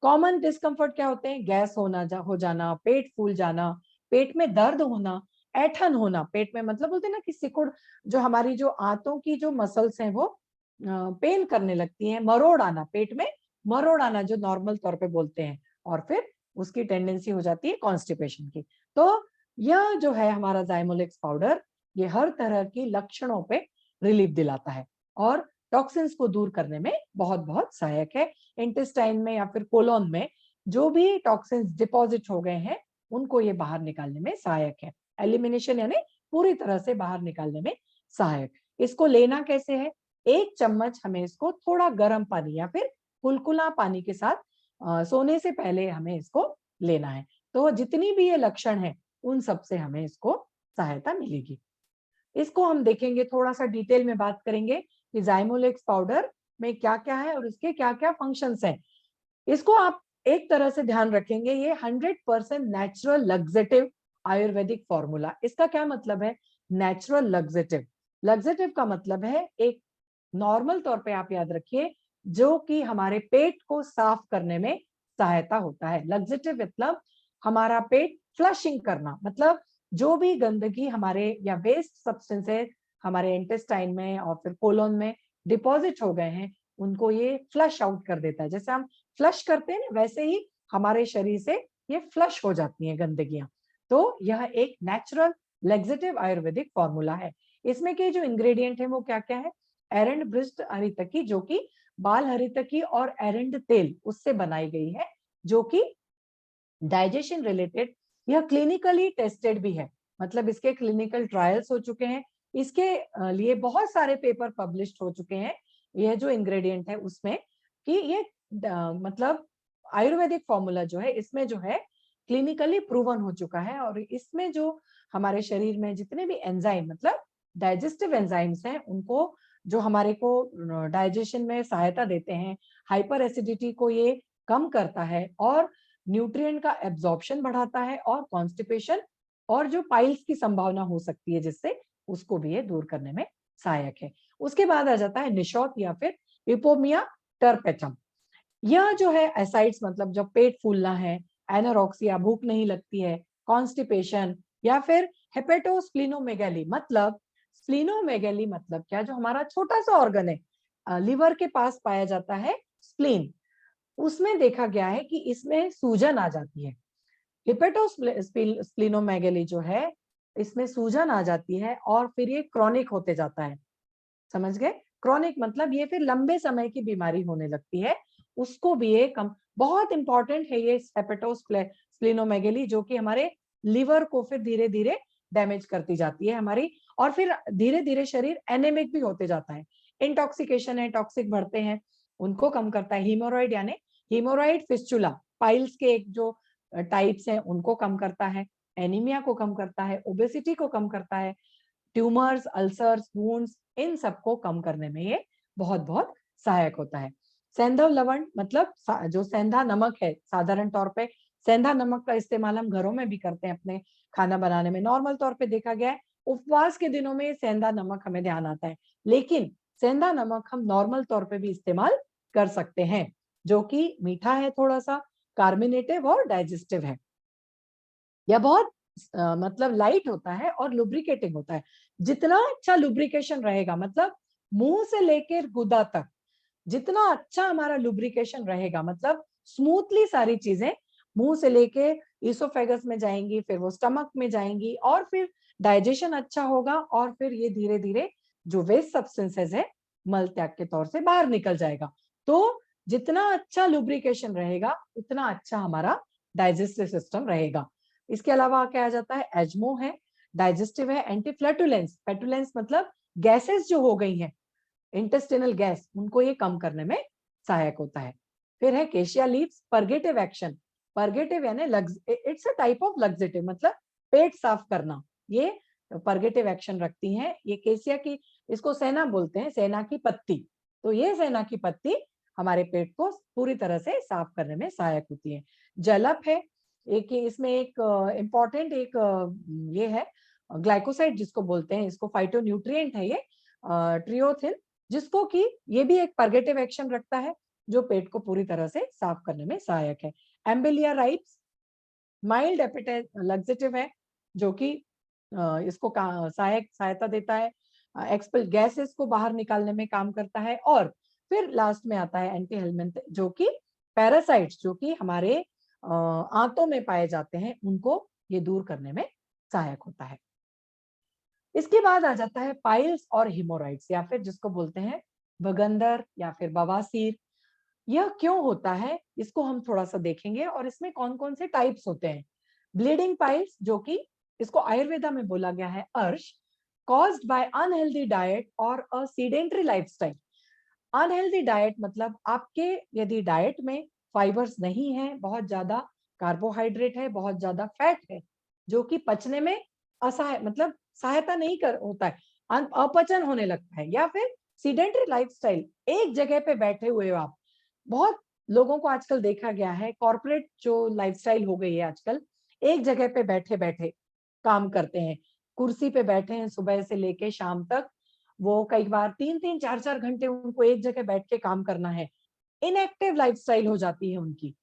कॉमन डिस्कम्फर्ट क्या होते हैं, गैस हो जाना, पेट फूल जाना, पेट में दर्द होना, ऐठन होना, पेट में मतलब बोलते हैं ना कि सिकुड़, जो हमारी जो आंतों की जो मसल्स हैं वो पेन करने लगती हैं, मरोड़ आना, पेट में मरोड़ आना जो नॉर्मल तौर पे बोलते हैं, और फिर उसकी टेंडेंसी हो जाती है कॉन्स्टिपेशन की। तो यह जो है हमारा जाइमोलेक्स पाउडर, ये हर तरह की लक्षणों पे रिलीफ दिलाता है और टॉक्सिन्स को दूर करने में बहुत बहुत सहायक है। इंटेस्टाइन में या फिर कोलोन में जो भी टॉक्सिन्स डिपॉजिट हो गए हैं उनको ये बाहर निकालने में सहायक है। एलिमिनेशन यानी पूरी तरह से बाहर निकालने में सहायक। इसको लेना कैसे है? 1 चम्मच हमें इसको थोड़ा गर्म पानी या फिर कुलकुला पानी के साथ सोने से पहले हमें इसको लेना है। तो जितनी भी ये लक्षण है उन सब से हमें इसको सहायता मिलेगी। इसको हम देखेंगे, थोड़ा-सा डिटेल में बात करेंगे कि ज़ाइमोलेक्स पाउडर में क्या-क्या है और उसके क्या-क्या फंक्शंस हैं। इसको आप एक तरह से ध्यान रखेंगे, ये 100% नेचुरल लक्सेटिव आयुर्वेदिक फॉर्मूला। इसका क्या मतलब है? Natural laxative. लक्सेटिव का मतलब है एक नॉर्मल तौर पे आप याद रखिए जो कि हमारे पेट को साफ करने में सहायता होता है। लक्सेटिव मतलब हमारा पेट फ्लशिंग करना, मतलब जो भी गंदगी हमारे या वेस्ट सब्सटेंसेस हमारे इंटेस्टाइन में और फिर कोलोन में डिपॉजिट हो गए हैं, उनको ये फ्लश आउट कर देता है। जैसे हम फ्लश करते हैं ना, वैसे ही हमारे शरीर से ये फ्लश हो जाती हैं गंदगियां। तो यह एक नेचुरल लैक्सेटिव आयुर्वेदिक फॉर्मूला है। इसमें के जो इंग्रेडिएंट है वो क्या-क्या है? एरंड ब्रिस्ट हरितकी, जो कि बाल हरितकी और एरंड तेल उससे बनाई गई है, जो कि डाइजेशन रिलेटेड, यह क्लिनिकली टेस्टेड भी है। मतलब इसके क्लिनिकल ट्रायल्स हो चुके हैं, इसके लिए बहुत सारे पेपर पब्लिश्ड हो चुके हैं। यह जो इंग्रेडिएंट है उसमें कि ये मतलब आयुर्वेदिक फॉर्मूला जो है इसमें जो है क्लिनिकली प्रूवन हो चुका है और इसमें जो हमारे शरीर में जितने भी एंजाइम मतलब डाइजेस्टिव एंजाइम्स हैं उनको, जो हमारे को डाइजेशन में सहायता देते हैं, हाइपर एसिडिटी को ये कम करता है और न्यूट्रिएंट का एब्जॉर्प्शन बढ़ाता है और कॉन्स्टिपेशन और जो पाइल्स की संभावना हो सकती है जिससे, उसको भी ये दूर करने में सहायक है। उसके बाद आ जाता है निशोथ या फिर इपोमिया टर्पेटम। यह जो है एसाइड्स, मतलब जब पेट फूलना है, एनोरेक्सिया, भूख नहीं लगती है, कॉन्स्टिपेशन या फिर हेपेटोस्प्लिनोमेगाली, मतलब स्प्लिनोमेगाली मतलब क्या, जो हमारा छोटा सा ऑर्गन है लिवर के पास पाया जाता है स्प्लीन, उसमें देखा गया है कि इसमें सूजन आ जाती है। हिपेटोस्प्लिनोमेगाली जो है इसमें सूजन आ जाती है और फिर ये क्रॉनिक होते जाता है। समझ गए? क्रॉनिक मतलब ये फिर लंबे समय की बीमारी होने लगती है। उसको भी ये कम, बहुत इंपॉर्टेंट है ये हेपेटोस्प्लिनोमेगाली, जो कि हमारे लिवर को फिर धीरे-धीरे डैमेज करती जाती है हमारी, और फिर धीरे-धीरे शरीर एनेमिक भी होते जाता है। इंटॉक्सिकेशन है, टॉक्सिक बढ़ते हैं, उनको कम करता है। हीमोरॉइड यानी हीमोरॉइड फिस्टुला, पाइल्स के एक जो टाइप्स हैं उनको कम करता है, एनीमिया को कम करता है, ओबेसिटी को कम करता है, ट्यूमर्स, अल्सर्स, वुंड्स, इन सबको कम करने में ये बहुत-बहुत सहायक होता है। सेंधव लवण मतलब जो सेंधा नमक है, साधारण तौर पे सेंधा नमक का इस्तेमाल हम घरों में भी करते हैं अपने खाना बनाने में। नॉर्मल तौर पे देखा गया है, उपवास के दिनों में सेंधा नमक हमें ध्यान आता है, लेकिन सेंधा नमक हम नॉर्मल तौर पे भी इस्तेमाल कर सकते हैं, जो कि मीठा है, थोड़ा-सा कार्बोनेटिव और डाइजेस्टिव है। यह बहुत मतलब लाइट होता है और लुब्रिकेटिंग होता है। जितना अच्छा लुब्रिकेशन रहेगा, मतलब मुंह से लेकर गुदा तक जितना अच्छा हमारा लुब्रिकेशन रहेगा, मतलब स्मूथली सारी चीजें मुंह से लेके इसोफेगस में जाएंगी, फिर वो स्टमक में जाएंगी और फिर डाइजेशन अच्छा होगा और फिर ये धीरे धीरे जो वेस्ट सब्सटेंसेस है मल त्याग के तौर से बाहर निकल जाएगा। तो जितना अच्छा लुब्रिकेशन रहेगा उतना अच्छा हमारा डाइजेस्टिव सिस्टम रहेगा। इसके अलावा क्या आ जाता है, एजमो है, डाइजेस्टिव है, एंटी फ्लैटुलेंस, फ्लैटुलेंस मतलब गैसेस जो हो गई हैं, इंटेस्टिनल गैस, उनको ये कम करने में सहायक होता है। फिर है केशिया लीव्स, परगेटिव एक्शन, परगेटिव यानी it's a type of laxative, मतलब पेट साफ करना, ये परगेटिव एक्शन रखती हैं। ये केसिया की, इसको सेना बोलते हैं, सेना की पत्ती, तो ये सेना की पत्ती हमारे पेट को पूरी तरह से साफ करने में सहायक होती है। जलप है, एक इसमें एक इम्पॉर्टेंट एक ये है ग्लाइकोसाइड जिसको बोलते हैं, इसको फाइटोन्यूट्रिएंट है ये ट्रियोथिन, जिसको कि ये भी एक परगेटिव एक्शन रखता है जो पेट को पूरी तरह से साफ करने में सहायक है। एम्बिलिया राइप्स माइल्ड एपेटाइट लग्जेटिव है, जो कि इसको सहायता देता है, एक्सपेल गैसेस को बाहर निकालने में काम करता है। और फिर लास्ट में आता है एंटी हेलमिंथ, जो कि पैरासाइट्स जो कि हमारे आंतों में पाए जाते हैं उनको ये दूर करने में सहायक होता है। इसके बाद आ जाता है पाइल्स और हिमोराइड्स, या फिर जिसको बोलते हैं भगंदर या फिर बवासीर। यह क्यों होता है, इसको हम थोड़ा सा देखेंगे और इसमें कौन कौन से टाइप्स होते हैं। ब्लीडिंग पाइल्स, जो कि इसको आयुर्वेदा में बोला गया है अर्श, caused by unhealthy diet or a sedentary lifestyle। Unhealthy diet मतलब आपके यदि डाइट में फाइबर्स नहीं है, बहुत ज्यादा कार्बोहाइड्रेट है, बहुत ज्यादा फैट है, जो कि पचने में असहाय मतलब सहायता नहीं कर होता है, अपचन होने लगता है, या फिर सीडेंटरी लाइफस्टाइल, एक जगह पे बैठे हुए हो आप। बहुत लोगों को आजकल देखा गया है, कॉर्पोरेट जो लाइफस्टाइल हो गई है आजकल, एक जगह पे बैठे बैठे काम करते हैं, कुर्सी पे बैठे हैं सुबह से लेके शाम तक। वो कई बार 3-3 4-4 घंटे उनको एक जगह बैठ के काम करना है, इनएक्टिव लाइफस्टाइल हो जाती है उनकी।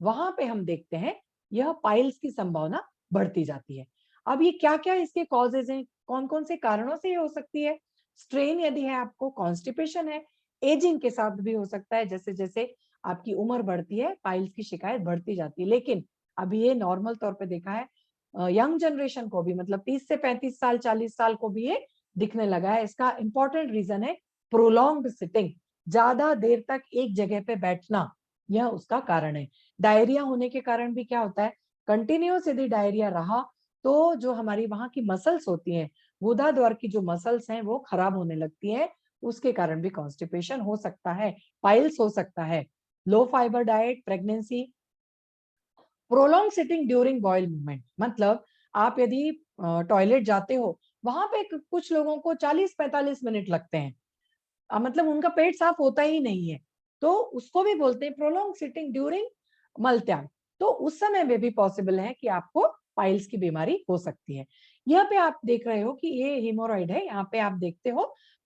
वहां पे हम देखते हैं यह पाइल्स की संभावना बढ़ती जाती है। अब ये क्या क्या इसके कॉजेज हैं, कौन कौन से कारणों से ये हो सकती है। स्ट्रेन यदि है आपको, कॉन्स्टिपेशन है, एजिंग के साथ भी हो सकता है, जैसे जैसे आपकी उम्र बढ़ती है पाइल्स की शिकायत बढ़ती जाती है। लेकिन अभी ये नॉर्मल तौर पे देखा है, यंग जनरेशन को भी, मतलब 30 से 35 साल 40 साल को भी ये दिखने लगा है। इसका इंपॉर्टेंट रीजन है प्रोलॉन्ग्ड सिटिंग, ज्यादा देर तक एक जगह पे बैठना, यह उसका कारण है। डायरिया होने के कारण भी क्या होता है, कंटिन्यूअस यदि डायरिया रहा तो जो हमारी वहां की मसल्स होती हैं, गुदा द्वार की जो मसल्स हैं वो खराब होने लगती है, उसके कारण भी कॉन्स्टिपेशन हो सकता है, पाइल्स हो सकता है। Low fibre diet, pregnancy, prolong sitting during bowel movement, मतलब आप यदि टॉयलेट जाते हो, वहां पे कुछ लोगों को 40-45 मिनट लगते हैं, मतलब उनका पेट साफ होता ही नहीं है, तो उसको भी बोलते हैं प्रोलॉन्ग सिटिंग ड्यूरिंग मलत्याग। तो उस समय में भी पॉसिबल है कि आपको पाइल्स की बीमारी हो सकती है। यहाँ पे आप देख रहे हो कि ये हीमोरॉइड है, यहाँ पे आप देखते हो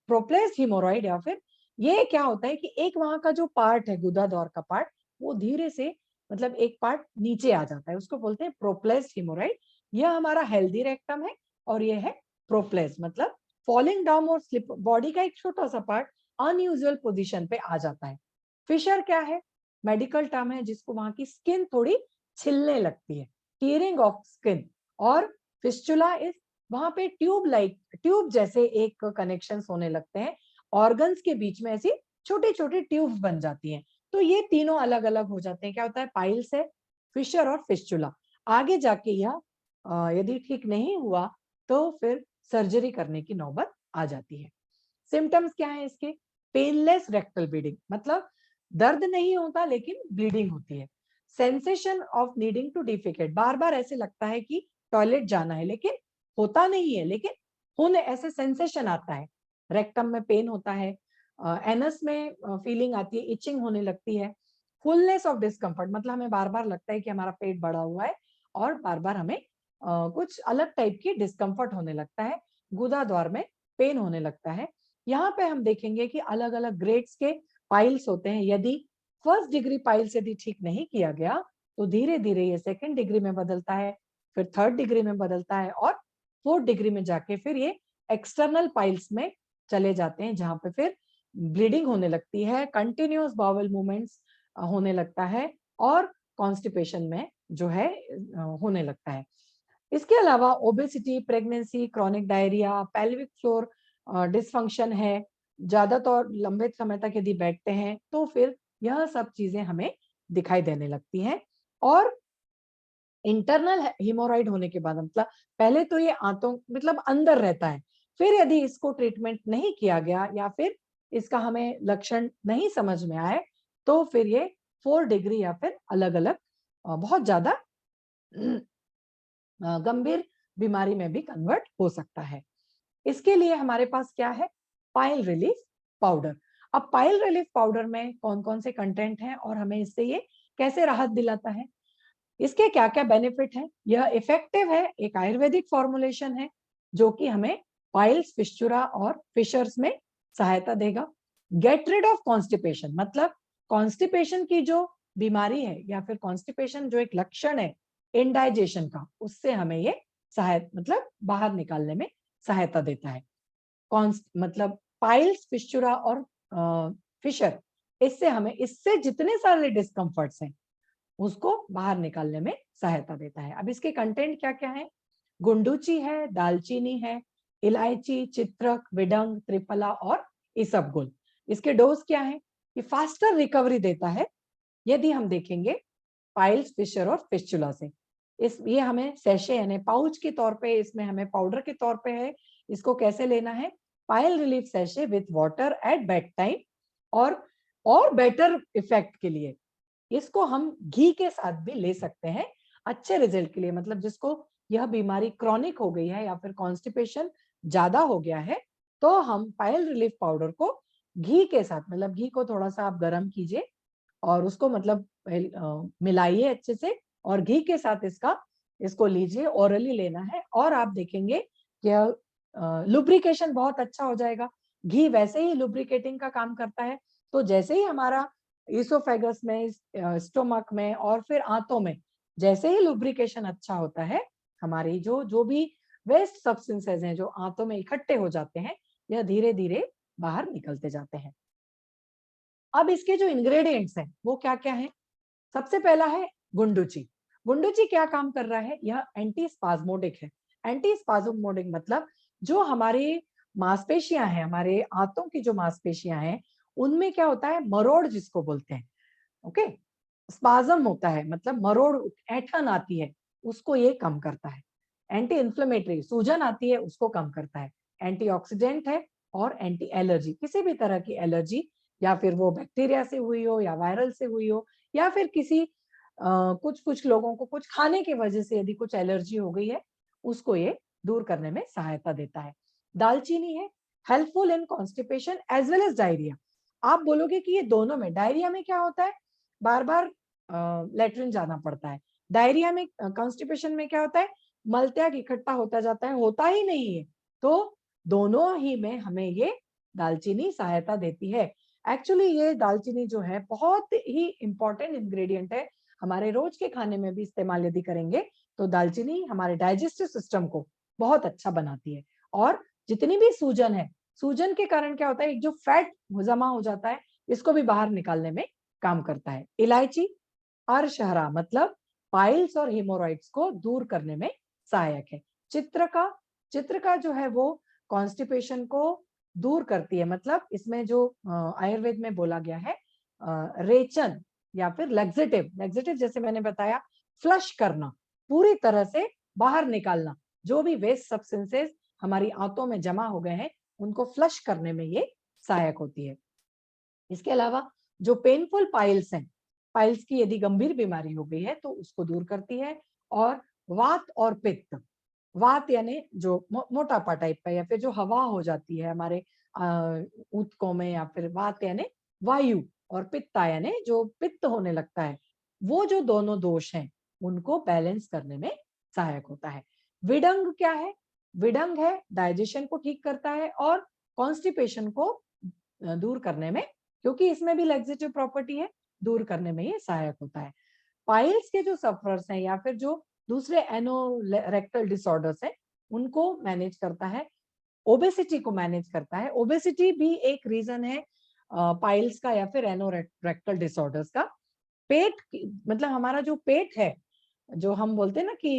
प्रोप्लेस्ड हीमोरॉइड, या फिर ये क्या होता है कि एक वहां का जो पार्ट है गुदा द्वार का पार्ट, वो धीरे से मतलब एक पार्ट नीचे आ जाता है, उसको बोलते हैं प्रोप्लेस्ड हीमोरॉइड। यह हमारा हेल्दी रेक्टम है और ये है प्रोप्लेस्ड, मतलब फॉलिंग डाउन और स्लिप, बॉडी का एक छोटा सा पार्ट अनयूजुअल पोजीशन पे आ जाता है। फिशर क्या है, मेडिकल टर्म है जिसको वहां की स्किन थोड़ी छिलने लगती है, टीयरिंग ऑफ स्किन। और फिस्टुला इज, वहां पे ट्यूब लाइक, ट्यूब जैसे एक कनेक्शंस होने लगते हैं, ऑर्गन्स के बीच में ऐसी छोटी छोटी ट्यूब्स बन जाती हैं। तो ये तीनों अलग अलग हो जाते हैं। क्या होता है, पाइल्स है, फिशर और फिस्टुला। आगे जाके यह यदि ठीक नहीं हुआ तो फिर सर्जरी करने की नौबत आ जाती है। सिम्टम्स क्या है इसके, पेनलेस रेक्टल ब्लीडिंग, मतलब दर्द नहीं होता लेकिन ब्लीडिंग होती है। सेंसेशन ऑफ नीडिंग टू डिफेकेट, बार बार ऐसे लगता है कि टॉयलेट जाना है लेकिन होता नहीं है, लेकिन होने ऐसे सेंसेशन आता है। रेक्टम में पेन होता है, एनस में फीलिंग आती है, इचिंग होने लगती है। फुलनेस ऑफ डिस्कम्फर्ट, मतलब हमें बार बार लगता है कि हमारा पेट बढ़ा हुआ है और बार बार हमें कुछ अलग टाइप की डिस्कम्फर्ट होने लगता है, गुदा द्वार में पेन होने लगता है। यहाँ पे हम देखेंगे कि अलग अलग ग्रेड्स के पाइल्स होते हैं। यदि फर्स्ट डिग्री पाइल्स यदि ठीक नहीं किया गया तो धीरे धीरे ये सेकंड डिग्री में बदलता है, फिर थर्ड डिग्री में बदलता है, और फोर्थ डिग्री में जाके फिर ये एक्सटर्नल पाइल्स में चले जाते हैं, जहां पे फिर ब्लीडिंग होने लगती है, कंटिन्यूअस बाउल मूवमेंट्स होने लगता है, और कॉन्स्टिपेशन में जो है होने लगता है। इसके अलावा obesity, pregnancy, chronic diarrhoea, pelvic floor dysfunction है, ज्यादातर लंबे समय तक यदि बैठते हैं तो फिर यह सब चीजें हमें दिखाई देने लगती हैं। और इंटरनल हिमोरॉइड होने के बाद, मतलब पहले तो ये आंतों मतलब अंदर रहता है, फिर यदि इसको ट्रीटमेंट नहीं किया गया या फिर इसका हमें लक्षण नहीं समझ में आए तो फिर ये 4 डिग्री या फिर अलग अलग बहुत ज्यादा गंभीर बीमारी में भी कन्वर्ट हो सकता है। इसके लिए हमारे पास क्या है, पाइल रिलीफ पाउडर। अब पाइल रिलीफ पाउडर में कौन कौन से कंटेंट हैं और हमें इससे ये कैसे राहत दिलाता है, इसके क्या क्या बेनिफिट हैं। यह इफेक्टिव है, एक आयुर्वेदिक फॉर्मुलेशन है जो कि हमें पाइल्स, फिस्चुरा और फिशर्स में सहायता देगा। गेट रिड ऑफ कॉन्स्टिपेशन, मतलब कॉन्स्टिपेशन की जो बीमारी है या फिर कॉन्स्टिपेशन जो एक लक्षण है इनडाइजेशन का, उससे हमें ये सहायता मतलब बाहर निकालने में सहायता देता है। मतलब पाइल्स, फिस्चुरा और फिशर, इससे हमें, इससे जितने सारे डिस्कम्फर्ट्स हैं उसको बाहर निकालने में सहायता देता है। अब इसके कंटेंट क्या क्या है, गुंडुची है, दालचीनी है, इलायची, चित्रक, विडंग, त्रिफला और इसबगुल। इसके डोज क्या है? ये फास्टर रिकवरी देता है यदि हम देखेंगे पाइल्स, फिशर और फिस्चुला से। ये हमें सैशे यानी पाउच के तौर पे, इसमें हमें पाउडर के तौर पे है। इसको कैसे लेना है? Pile relief sachet with water at bed time. और बेटर इफेक्ट के लिए इसको हम घी के साथ भी ले सकते हैं अच्छे रिजल्ट के लिए। मतलब जिसको यह बीमारी क्रॉनिक हो गई है या फिर कॉन्स्टिपेशन ज्यादा हो गया है, तो हम पाइल रिलीफ पाउडर को घी के साथ, मतलब घी को थोड़ा सा आप गर्म कीजिए और उसको मतलब मिलाइए अच्छे से, और घी के साथ इसको लीजिए, ओरली लेना है। और आप देखेंगे कि लुब्रिकेशन बहुत अच्छा हो जाएगा। घी वैसे ही लुब्रिकेटिंग का काम करता है। तो जैसे ही हमारा इसोफेगस में, स्टोमक में और फिर आंतों में जैसे ही लुब्रिकेशन अच्छा होता है, हमारी जो जो भी वेस्ट सब्सटेंसेस हैं जो आंतों में इकट्ठे हो जाते हैं, यह धीरे धीरे बाहर निकलते जाते हैं। अब इसके जो इंग्रेडिएंट्स हैं वो क्या क्या है? सबसे पहला है गुंडुची। गुंडुची क्या काम कर रहा है? यह एंटी स्पाज्मोडिक है। एंटी स्पाज्मोडिक मतलब जो हमारी मांसपेशियां हैं, हमारे आंतों की जो मांसपेशियां हैं, उनमें क्या होता है? मरोड़ जिसको बोलते हैं। ओके, स्पाज्म होता है, मतलब मरोड़, ऐंठन आती है, उसको ये कम करता है। एंटी इन्फ्लेमेटरी, सूजन आती है, उसको कम करता है। एंटीऑक्सीडेंट है और एंटी एलर्जी, किसी भी तरह की एलर्जी, या फिर वो बैक्टीरिया से हुई हो या वायरल से हुई हो, या फिर किसी कुछ कुछ लोगों को कुछ खाने की वजह से यदि कुछ एलर्जी हो गई है, उसको ये दूर करने में सहायता देता है। दालचीनी है helpful in constipation as well as diarrhoea. आप बोलोगे कि ये दोनों में, डायरिया में क्या होता है? बार बार लेटरिन जाना पड़ता है। डायरिया में, कॉन्स्टिपेशन में क्या होता है? मलत्याग इकट्ठा होता जाता है, होता ही नहीं है। तो दोनों ही में हमें ये दालचीनी सहायता देती है। एक्चुअली ये दालचीनी जो है बहुत ही इंपॉर्टेंट इंग्रेडिएंट है। हमारे रोज के खाने में भी इस्तेमाल यदि करेंगे तो दालचीनी हमारे डाइजेस्टिव सिस्टम को बहुत अच्छा बनाती है। और जितनी भी सूजन है, सूजन के कारण क्या होता है? एक जो फैट जमा हो जाता है, इसको भी बाहर निकालने में काम करता है। इलायची अर्शहरा मतलब पाइल्स और हेमोरॉइड्स को दूर करने में सहायक है। चित्रका, चित्रका जो है वो कॉन्स्टिपेशन को दूर करती है। मतलब इसमें जो आयुर्वेद में बोला गया है, रेचन या फिर लैक्सेटिव, लैक्सेटिव जैसे मैंने बताया, फ्लश करना, पूरी तरह से बाहर निकालना, जो भी वेस्ट सब्सटेंसेस हमारी आंतों में जमा हो गए हैं, उनको फ्लश करने में ये सहायक होती है। इसके अलावा जो पेनफुल पाइल्स हैं, पाइल्स की यदि गंभीर बीमारी हो गई है तो उसको दूर करती है। और वात और पित्त, वात यानी जो मोटापा टाइप का, या फिर जो हवा हो जाती है हमारे ऊतकों में, या फिर वात यानी वायु, और पित्ता यानी जो पित्त होने लगता है, वो जो दोनों दोष हैं उनको बैलेंस करने में सहायक होता है। विडंग क्या है? विडंग है डाइजेशन को ठीक करता है और कॉन्स्टिपेशन को दूर करने में, क्योंकि इसमें भी लैक्सेटिव प्रॉपर्टी है, दूर करने में ये सहायक होता है। पाइल्स के जो सफरर्स हैं या फिर जो दूसरे एनोरेक्टल डिसऑर्डर्स हैं, उनको मैनेज करता है। ओबेसिटी को मैनेज करता है। ओबेसिटी भी एक रीजन है पाइल्स का या फिर एनोरेक्टल डिसऑर्डर्स का। पेट मतलब हमारा जो पेट है, जो हम बोलते हैं ना कि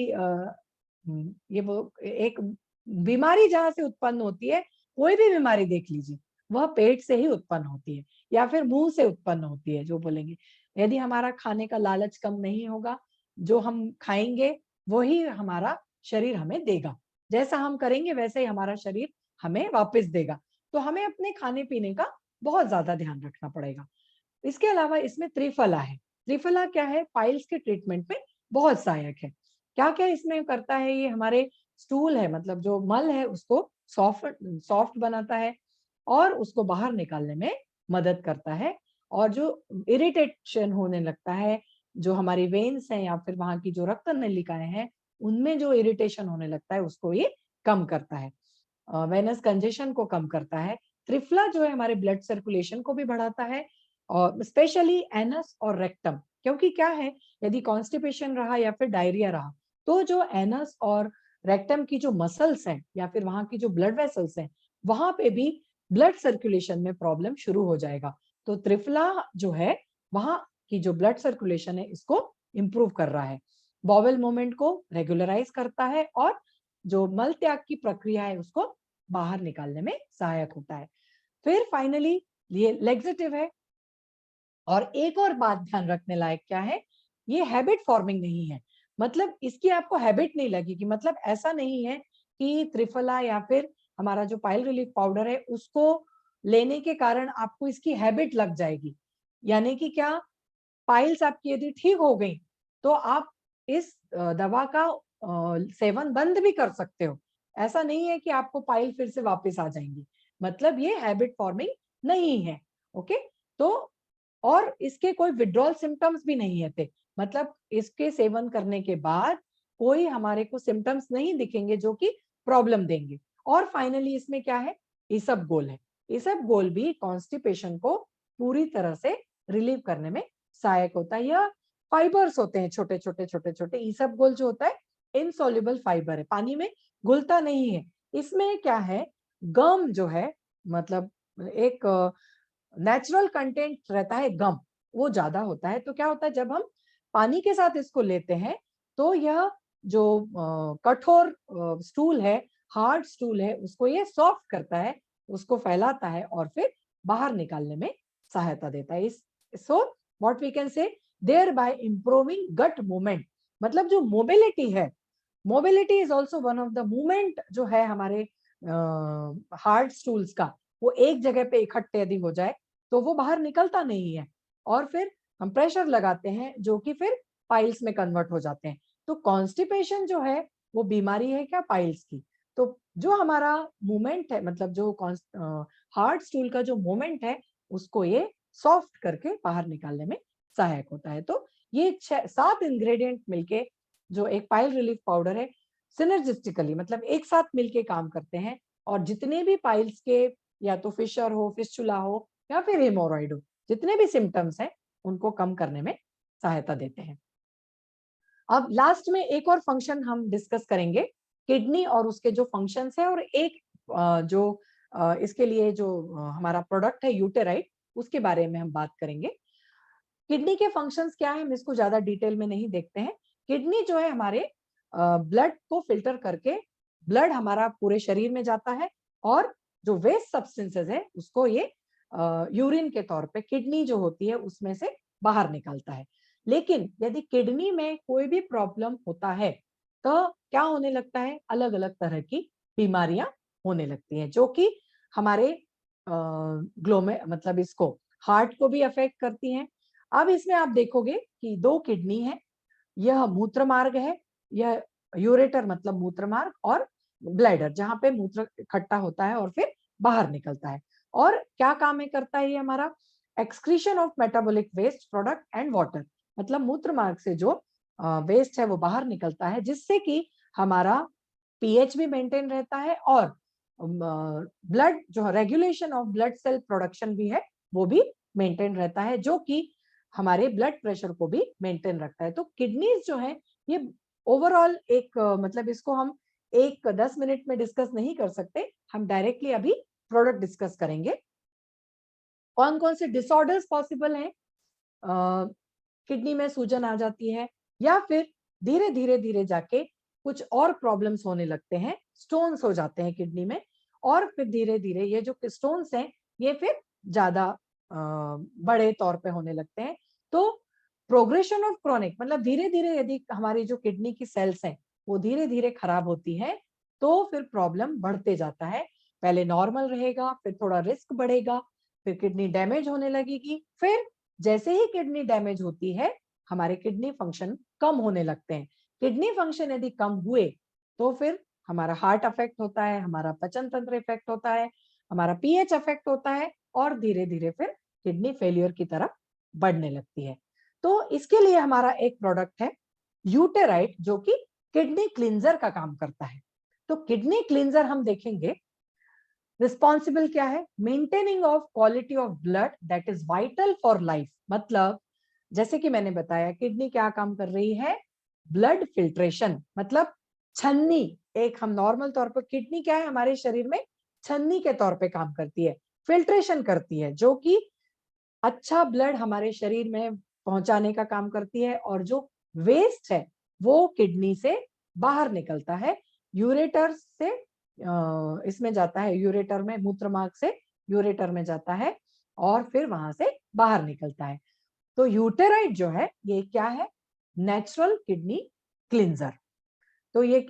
ये वो एक बीमारी जहां से उत्पन्न होती है, कोई भी बीमारी देख लीजिए, वह पेट से ही उत्पन्न होती है या फिर मुंह से उत्पन्न होती है, जो बोलेंगे। यदि हमारा खाने का लालच कम नहीं होगा, जो हम खाएंगे वही हमारा शरीर हमें देगा। जैसा हम करेंगे वैसे ही हमारा शरीर हमें वापस देगा। तो हमें अपने खाने पीने का बहुत ज्यादा ध्यान रखना पड़ेगा। इसके अलावा इसमें त्रिफला है। त्रिफला क्या है? पाइल्स के ट्रीटमेंट में बहुत सहायक है। क्या क्या इसमें करता है? ये हमारे स्टूल है, मतलब जो मल है, उसको सॉफ्ट सॉफ्ट बनाता है और उसको बाहर निकालने में मदद करता है। और जो इरिटेशन होने लगता है, जो हमारी वेन्स हैं या फिर वहां की जो रक्त नलिकाएं हैं, उनमें जो इरिटेशन होने लगता है, उसको ये कम करता है। वेनस कंजेशन को कम करता है। त्रिफला जो है हमारे ब्लड सर्कुलेशन को भी बढ़ाता है, और स्पेशली एनस और रेक्टम। क्योंकि क्या है, यदि कॉन्स्टिपेशन रहा या फिर डायरिया रहा, तो जो एनस और रेक्टम की जो मसल्स हैं या फिर वहां की जो ब्लड वेसल्स हैं, वहां पे भी ब्लड सर्कुलेशन में प्रॉब्लम शुरू हो जाएगा। तो त्रिफला जो है, वहां की जो ब्लड सर्कुलेशन है, इसको इंप्रूव कर रहा है। बॉवेल मूवमेंट को रेगुलराइज करता है और जो मल त्याग की प्रक्रिया है उसको बाहर निकालने में सहायक होता है। फिर फाइनली ये लेग्जेटिव है। और एक और बात ध्यान रखने लायक क्या है, ये हैबिट फॉर्मिंग नहीं है। मतलब इसकी आपको हैबिट नहीं लगेगी, मतलब ऐसा नहीं है कि त्रिफला या फिर हमारा जो पाइल रिलीफ पाउडर है उसको लेने के कारण आपको इसकी हैबिट लग जाएगी। यानी कि क्या, पाइल्स आपकी यदि ठीक हो गई तो आप इस दवा का सेवन बंद भी कर सकते हो। ऐसा नहीं है कि आपको पाइल फिर से वापस आ जाएंगी, मतलब ये हैबिट फॉर्मिंग नहीं है। ओके, तो और इसके कोई विड्रॉल सिम्टम्स भी नहीं है थे, मतलब इसके सेवन करने के बाद कोई हमारे को सिम्टम्स नहीं दिखेंगे जो कि प्रॉब्लम देंगे। और फाइनली इसमें क्या है, इसबगोल है। इसबगोल भी कॉन्स्टिपेशन को पूरी तरह से रिलीव करने में सहायक होता है। यह फाइबर्स होते हैं, छोटे छोटे छोटे छोटे। इसबगोल जो होता है इनसॉल्युबल फाइबर है, पानी में घुलता नहीं है। इसमें क्या है, गम जो है, मतलब एक नेचुरल कंटेंट रहता है गम, वो ज्यादा होता है। तो क्या होता है, जब हम पानी के साथ इसको लेते हैं तो यह जो कठोर स्टूल है, हार्ड स्टूल है, उसको ये सॉफ्ट करता है, उसको फैलाता है और फिर बाहर निकालने में सहायता देता है। इस so what we can say, thereby improving gut movement. मतलब जो मोबिलिटी है, mobility is also one of the movement जो है हमारे हार्ड स्टूल्स का, वो एक जगह पे इकट्ठे यदि हो जाए तो वो बाहर निकलता नहीं है, और फिर हम प्रेशर लगाते हैं जो कि फिर पाइल्स में कन्वर्ट हो जाते हैं। तो कॉन्स्टिपेशन जो है वो बीमारी है क्या, पाइल्स की। तो जो हमारा मूवमेंट है, मतलब जो हार्ड स्टूल का जो मूवमेंट है, उसको ये सॉफ्ट करके बाहर निकालने में सहायक होता है। तो ये 7 इंग्रेडिएंट मिलके जो एक पाइल रिलीफ पाउडर है, सिनर्जिस्टिकली मतलब एक साथ मिलके काम करते हैं, और जितने भी पाइल्स के, या तो फिशर हो, फिस्चुला हो, या फिर हेमोरॉइड हो, जितने भी सिम्टम्स हैं उनको कम करने में सहायता देते हैं। अब लास्ट में एक और फंक्शन हम डिस्कस करेंगे, किडनी और उसके जो फंक्शंस है, और एक जो इसके लिए जो हमारा प्रोडक्ट है यूटेराइट, उसके बारे में हम बात करेंगे। किडनी के फंक्शंस क्या है, हम इसको ज्यादा डिटेल में नहीं देखते हैं। किडनी जो है हमारे ब्लड को फिल्टर करके ब्लड हमारा पूरे शरीर में जाता है, और जो वेस्ट सब्सटेंसेस है उसको ये यूरिन के तौर पे किडनी जो होती है उसमें से बाहर निकालता है। लेकिन यदि किडनी में कोई भी प्रॉब्लम होता है तो क्या होने लगता है, अलग अलग तरह की बीमारियां होने लगती हैं, जो कि हमारे ग्लोमे मतलब इसको हार्ट को भी अफेक्ट करती हैं। अब इसमें आप देखोगे कि 2 किडनी है, यह मूत्र मार्ग है, यह यूरेटर मतलब मूत्र मार्ग, और ब्लैडर जहां पे मूत्र इकट्ठा होता है और फिर बाहर निकलता है। और क्या काम है करता है ये हमारा, excretion of metabolic waste product and water. मतलब मूत्र मार्ग से जो वेस्ट है वो बाहर निकलता है, जिससे कि हमारा पीएच भी मेंटेन रहता है, और ब्लड जो regulation of blood cell production भी है वो भी मेंटेन रहता है, जो कि हमारे ब्लड प्रेशर को भी मेंटेन रखता है। तो किडनीज जो है ये ओवरऑल एक मतलब इसको हम एक 10 मिनट में डिस्कस नहीं कर सकते, हम डायरेक्टली अभी प्रोडक्ट डिस्कस करेंगे। कौन कौन से डिसऑर्डर्स पॉसिबल हैं, किडनी में सूजन आ जाती है, या फिर धीरे धीरे धीरे जाके कुछ और प्रॉब्लम्स होने लगते हैं, स्टोन्स हो जाते हैं किडनी में, और फिर धीरे धीरे ये जो स्टोन्स हैं ये फिर ज्यादा बड़े तौर पे होने लगते हैं। तो प्रोग्रेशन ऑफ क्रोनिक मतलब धीरे धीरे यदि हमारी जो किडनी की सेल्स हैं वो धीरे धीरे खराब होती है तो फिर प्रॉब्लम बढ़ते जाता है। पहले नॉर्मल रहेगा, फिर थोड़ा रिस्क बढ़ेगा, फिर किडनी डैमेज होने लगेगी, फिर जैसे ही किडनी डैमेज होती है हमारे किडनी फंक्शन कम होने लगते हैं। किडनी फंक्शन यदि कम हुए तो फिर हमारा हार्ट अफेक्ट होता है, हमारा पाचन तंत्र इफेक्ट होता है, हमारा पीएच अफेक्ट होता है, और धीरे धीरे फिर किडनी फेलियर की तरफ बढ़ने लगती है। तो इसके लिए हमारा एक प्रोडक्ट है यूटेराइट, जो कि किडनी क्लींजर का काम करता है। तो किडनी क्लींजर हम देखेंगे, रिस्पॉन्सिबल क्या है, maintaining of quality of blood that is vital for life. मतलब जैसे कि मैंने बताया किडनी क्या काम कर रही है, ब्लड फिल्ट्रेशन, मतलब छन्नी, एक हम नॉर्मल तौर पर किडनी क्या है हमारे शरीर में, छन्नी के तौर पे काम करती है, फिल्ट्रेशन करती है, जो कि अच्छा ब्लड हमारे शरीर में पहुंचाने का काम करती है, और जो वेस्ट है वो किडनी से बाहर निकलता है, यूरेटर से इसमें जाता है, यूरेटर में मूत्र मार्ग से यूरेटर में जाता है, और फिर वहां से बाहर निकलता है। तो यूटेराइट जो है ये क्या है? Natural kidney cleanser. तो ये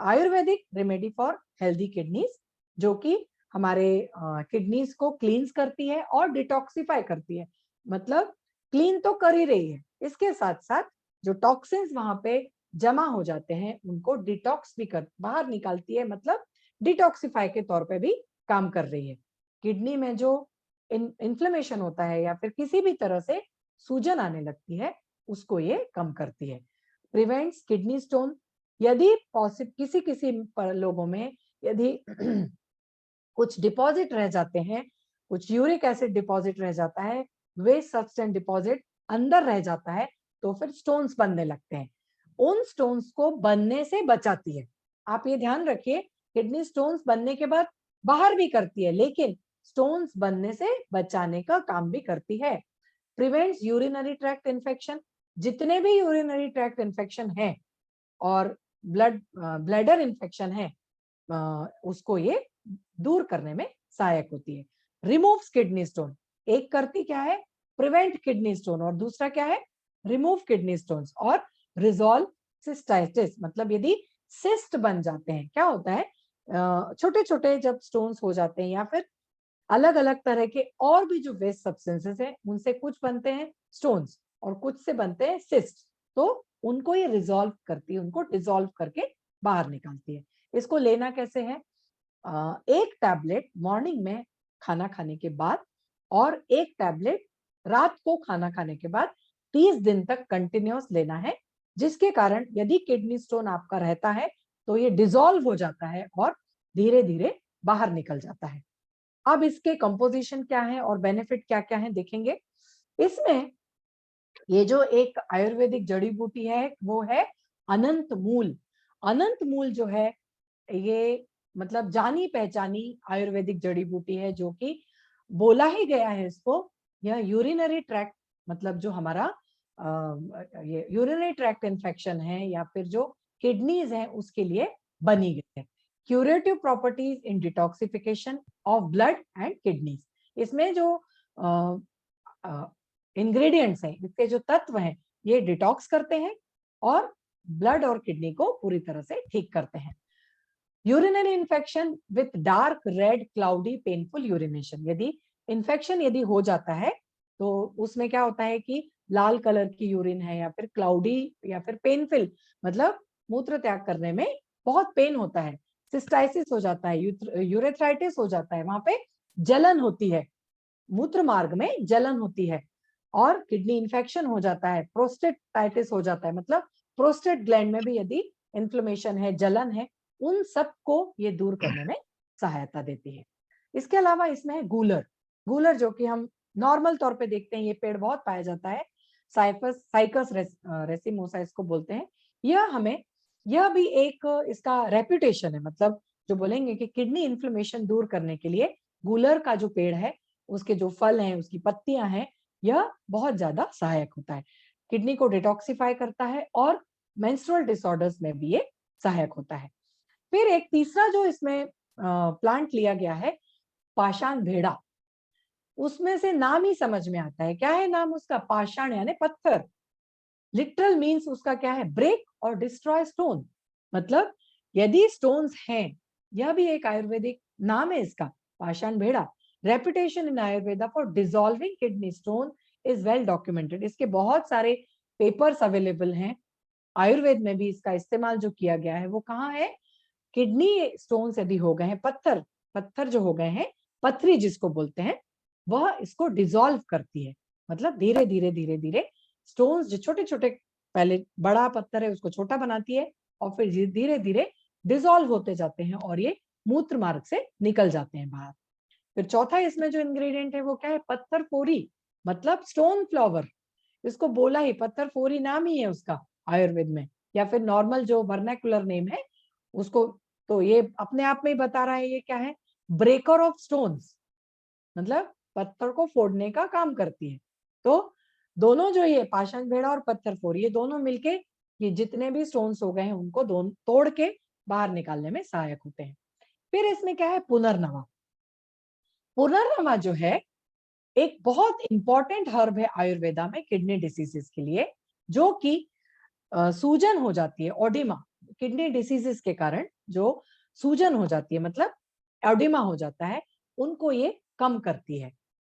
Ayurvedic remedy for healthy kidneys, जो कि हमारे किडनीज को क्लींस करती है और डिटॉक्सिफाई करती है। मतलब क्लीन तो कर ही रही है, इसके साथ साथ जो टॉक्सिन्स वहां पे जमा हो जाते हैं उनको डिटॉक्स भी कर बाहर निकालती है। मतलब डिटॉक्सिफाई के तौर पे भी काम कर रही है। किडनी में जो इन्फ्लेमेशन होता है या फिर किसी भी तरह से सूजन आने लगती है, उसको ये कम करती है। Prevents kidney stone. यदि पॉसिबल किसी किसी लोगों में यदि कुछ डिपॉजिट रह जाते हैं, कुछ यूरिक एसिड डिपॉजिट रह जाता है, वेस्ट सब्सटेंस डिपॉजिट अंदर रह जाता है, तो फिर स्टोन्स बनने लगते हैं। उन स्टोन्स को बनने से बचाती है। आप ये ध्यान रखिए, किडनी स्टोन्स बनने के बाद बाहर भी करती है, लेकिन स्टोन्स बनने से बचाने का काम भी करती है। Prevents urinary tract infection. जितने भी यूरिनरी ट्रैक्ट इन्फेक्शन है और ब्लैडर इन्फेक्शन है, उसको ये दूर करने में सहायक होती है। Removes kidney stone. एक करती क्या है? प्रिवेंट किडनी स्टोन, और दूसरा क्या है? Remove kidney stones. और रिजॉल्व सिस्टाइटिस। मतलब यदि सिस्ट बन जाते हैं, क्या होता है, छोटे छोटे जब स्टोन्स हो जाते हैं या फिर अलग अलग तरह के और भी जो वेस्ट सब्सटेंसेस हैं, उनसे कुछ बनते हैं स्टोन्स और कुछ से बनते हैं सिस्ट। तो उनको ये रिजॉल्व करती है, उनको डिसॉल्व करके बाहर निकालती है। इसको लेना कैसे है? एक टैबलेट मॉर्निंग में खाना खाने के बाद और एक टैबलेट रात को खाना खाने के बाद 30 दिन तक कंटिन्यूअस लेना है, जिसके कारण यदि किडनी स्टोन आपका रहता है तो ये डिसॉल्व हो जाता है और धीरे धीरे बाहर निकल जाता है। अब इसके कंपोजिशन क्या है और बेनिफिट क्या क्या है देखेंगे। इसमें ये जो एक आयुर्वेदिक जड़ी बूटी है वो है अनंत मूल। अनंत मूल जो है ये मतलब जानी पहचानी आयुर्वेदिक जड़ी बूटी है, जो कि बोला ही गया है इसको, यह यूरिनरी ट्रैक्ट मतलब जो हमारा ये यूरिनरी ट्रैक्ट इन्फेक्शन है या फिर जो किडनीज है उसके लिए बनी गई है। Curative properties in detoxification of blood and kidneys. इसमें जो इंग्रेडिएंट्स हैं, इसके जो तत्व हैं, ये डिटॉक्स करते हैं और ब्लड और किडनी को पूरी तरह से ठीक करते हैं। Urinary infection with dark red cloudy painful urination. यदि इन्फेक्शन यदि हो जाता है तो उसमें क्या होता है कि लाल कलर की यूरिन है या फिर क्लाउडी या फिर पेनफुल, मतलब मूत्र त्याग करने में बहुत पेन होता है, सिस्टाइसिस हो जाता है, यूरेथ्राइटिस हो जाता है, वहां पे जलन होती है, मूत्र मार्ग में जलन होती है और किडनी इन्फेक्शन हो जाता है, प्रोस्टेटाइटिस हो जाता है, मतलब प्रोस्टेट ग्लैंड में भी यदि इन्फ्लेमेशन है, जलन है, उन सब को ये दूर करने में सहायता देती है। इसके अलावा इसमें है गूलर। गूलर जो कि हम नॉर्मल तौर पे देखते हैं, ये पेड़ बहुत पाया जाता है, साइफस साइकस रेसिमोसा इसको बोलते हैं। यह भी एक इसका रेपुटेशन है, मतलब जो बोलेंगे कि किडनी इन्फ्लेमेशन दूर करने के लिए गूलर का जो पेड़ है, उसके जो फल हैं, उसकी पत्तियां हैं, यह बहुत ज्यादा सहायक होता है, किडनी को डिटॉक्सिफाई करता है और मेंस्ट्रुअल डिसऑर्डर्स में भी ये सहायक होता है। फिर एक तीसरा जो इसमें प्लांट लिया गया है, पाषाण भेड़ा। उसमें से नाम ही समझ में आता है, क्या है नाम उसका? पाषाण यानी पत्थर। लिटरल मीन्स उसका क्या है? ब्रेक और डिस्ट्रॉय स्टोन। मतलब यदि स्टोन्स हैं, यह भी एक आयुर्वेदिक नाम है इसका, पाषाण भेड़ा। Reputation in Ayurveda for dissolving kidney stone is well documented. इसके बहुत सारे पेपर्स अवेलेबल हैं। आयुर्वेद में भी इसका इस्तेमाल जो किया गया है वो कहाँ है? किडनी स्टोन्स यदि हो गए हैं, पत्थर पत्थर जो हो गए हैं, पथरी जिसको बोलते हैं, वह इसको डिसॉल्व करती है। मतलब धीरे धीरे धीरे धीरे स्टोन्स जो छोटे छोटे, पहले बड़ा पत्थर है उसको छोटा बनाती है और फिर धीरे धीरे डिसॉल्व होते जाते हैं और ये मूत्र मार्ग से निकल जाते हैं बाहर। फिर चौथा इसमें जो इंग्रेडिएंट है वो क्या है? पत्थर फोरी, मतलब स्टोन फ्लावर। इसको बोला ही, पत्थर फोरी नाम ही है उसका आयुर्वेद में, या फिर नॉर्मल जो वर्नाकुलर नेम है उसको, तो ये अपने आप में ही बता रहा है ये क्या है? ब्रेकर ऑफ स्टोन्स, मतलब पत्थर को फोड़ने का काम करती है। तो दोनों जो ये पाषाण भेड़ा और पत्थर फोड़, ये दोनों मिलके ये जितने भी स्टोन्स हो गए हैं उनको तोड़ के बाहर निकालने में सहायक होते हैं। फिर इसमें क्या है? पुनर्नवा। पुनर्नवा जो है एक बहुत इंपॉर्टेंट हर्ब है आयुर्वेदा में किडनी डिसीजेस के लिए, जो कि सूजन हो जाती है, ओडिमा, किडनी डिसीजेस के कारण जो सूजन हो जाती है, मतलब ओडिमा हो जाता है, उनको ये कम करती है,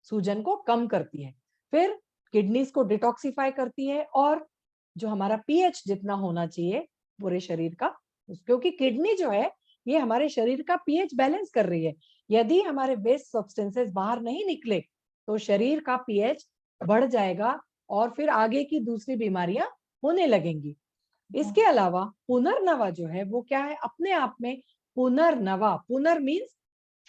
सूजन को कम करती है। फिर किडनीज को डिटॉक्सिफाई करती है, और जो हमारा पीएच जितना होना चाहिए पूरे शरीर का, क्योंकि किडनी जो है ये हमारे शरीर का पीएच बैलेंस कर रही है। यदि हमारे वेस्ट सब्सटेंसेस बाहर नहीं निकले तो शरीर का पीएच बढ़ जाएगा, और फिर आगे की दूसरी बीमारियां होने लगेंगी। इसके अलावा पुनर्नवा जो है वो क्या है, अपने आप में पुनर्नवा, पुनर मीन्स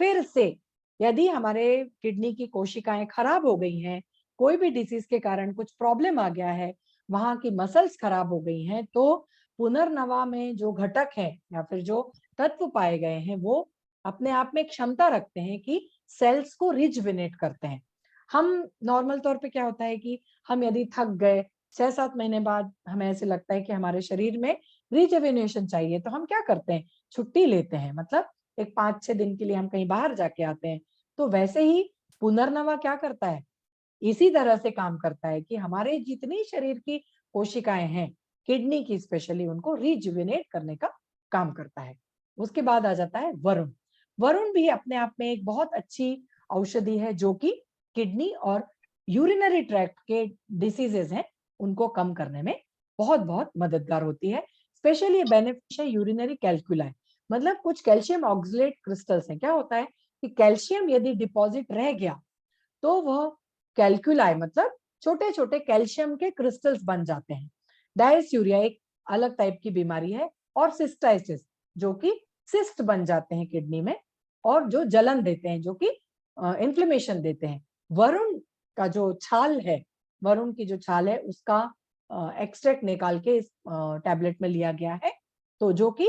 फिर से। यदि हमारे किडनी की कोशिकाएं खराब हो गई हैं, कोई भी डिसीज के कारण कुछ प्रॉब्लम आ गया है, वहां की मसल्स खराब हो गई हैं, तो पुनर्नवा में जो घटक है या फिर जो तत्व पाए गए हैं वो अपने आप में क्षमता रखते हैं कि सेल्स को रिजुविनेट करते हैं। हम नॉर्मल तौर पे क्या होता है कि हम यदि थक गए, 6-7 महीने बाद हमें ऐसे लगता है कि हमारे शरीर में रिजुविनेशन चाहिए, तो हम क्या करते हैं, छुट्टी लेते हैं, मतलब एक 5-6 दिन के लिए हम कहीं बाहर जाके आते हैं। तो वैसे ही पुनर्नवा क्या करता है, इसी तरह से काम करता है कि हमारे जितनी शरीर की कोशिकाएं हैं, किडनी की स्पेशली, उनको रिजुविनेट करने का काम करता है। उसके बाद आ जाता है वरुण। वरुण भी अपने आप में एक बहुत अच्छी औषधि है, जो कि किडनी और यूरिनरी ट्रैक्ट के डिसीजेज हैं उनको कम करने में बहुत बहुत मददगार होती है। स्पेशली ये बेनिफिशियल यूरिनरी कैल्कुलाई, मतलब कुछ कैल्शियम ऑक्सलेट क्रिस्टल्स हैं। क्या होता है कि कैल्शियम यदि डिपॉजिट रह गया तो वह कैल्कुलाई, मतलब छोटे छोटे कैल्शियम के क्रिस्टल्स बन जाते हैं। डायस्यूरिया एक अलग टाइप की बीमारी है, और सिस्टाइसिस, जो कि सिस्ट बन जाते हैं किडनी में और जो जलन देते हैं, जो कि इन्फ्लेमेशन देते हैं। वरुण का जो छाल है, वरुण की जो छाल है उसका एक्सट्रैक्ट निकाल के इस टैबलेट में लिया गया है, तो जो कि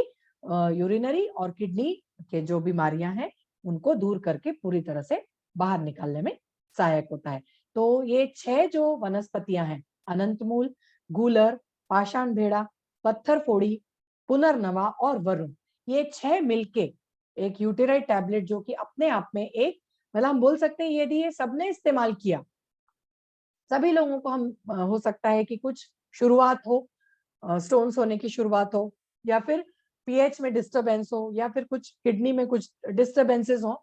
यूरिनरी और किडनी के जो बीमारियां हैं उनको दूर करके पूरी तरह से बाहर निकालने में सहायक होता है। तो ये 6 जो वनस्पतियां हैं, अनंतमूल, गूलर, पाषाण भेड़ा, पत्थर फोड़ी, पुनर्नवा और वरुण, ये 6 मिलके एक यूटेराइड टैबलेट, जो कि अपने आप में एक, मतलब हम बोल सकते हैं यदि ये सबने इस्तेमाल किया, सभी लोगों को हम हो सकता है कि कुछ शुरुआत हो, स्टोन्स होने की शुरुआत हो, या फिर पीएच में डिस्टरबेंस हो, या फिर कुछ किडनी में कुछ डिस्टरबेंसेस हो,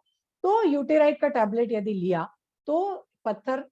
तो यूटेराइड का टैबलेट यदि लिया तो पत्थर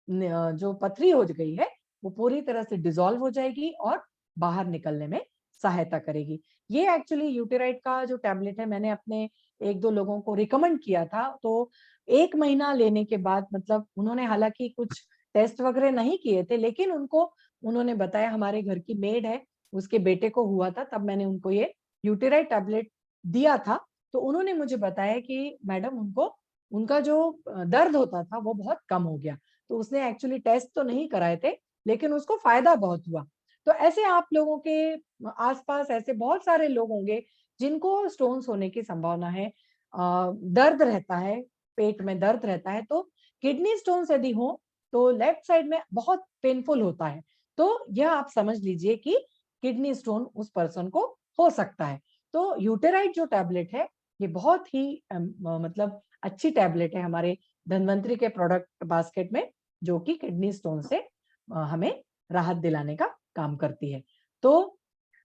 जो पथरी हो गई है वो पूरी तरह से डिसॉल्व हो जाएगी और बाहर निकलने में सहायता करेगी। ये एक्चुअली यूटेराइड का जो टैबलेट है, मैंने अपने 1-2 लोगों को रिकमेंड किया था, तो 1 महीना लेने के बाद, मतलब उन्होंने हालांकि कुछ टेस्ट वगैरह नहीं किए थे, लेकिन उन्होंने बताया, हमारे घर की मेड है, उसके बेटे को हुआ था, तब मैंने उनको ये यूटेराइड टैबलेट दिया था, तो उन्होंने मुझे बताया कि मैडम उनको, उनका जो दर्द होता था वो बहुत कम हो गया। तो उसने एक्चुअली टेस्ट तो नहीं कराए थे, लेकिन उसको फायदा बहुत हुआ। तो ऐसे आप लोगों के आसपास ऐसे बहुत सारे लोग होंगे जिनको स्टोन्स होने की संभावना है, दर्द रहता है, पेट में दर्द रहता है, तो किडनी स्टोन्स यदि हो तो लेफ्ट साइड में बहुत पेनफुल होता है, तो यह आप समझ लीजिए कि किडनी स्टोन उस पर्सन को हो सकता है। तो यूटेराइड जो टैबलेट है ये बहुत ही मतलब अच्छी टैबलेट है हमारे धन्वंतरी के प्रोडक्ट बास्केट में, जो कि किडनी स्टोन से हमें राहत दिलाने का काम करती है। तो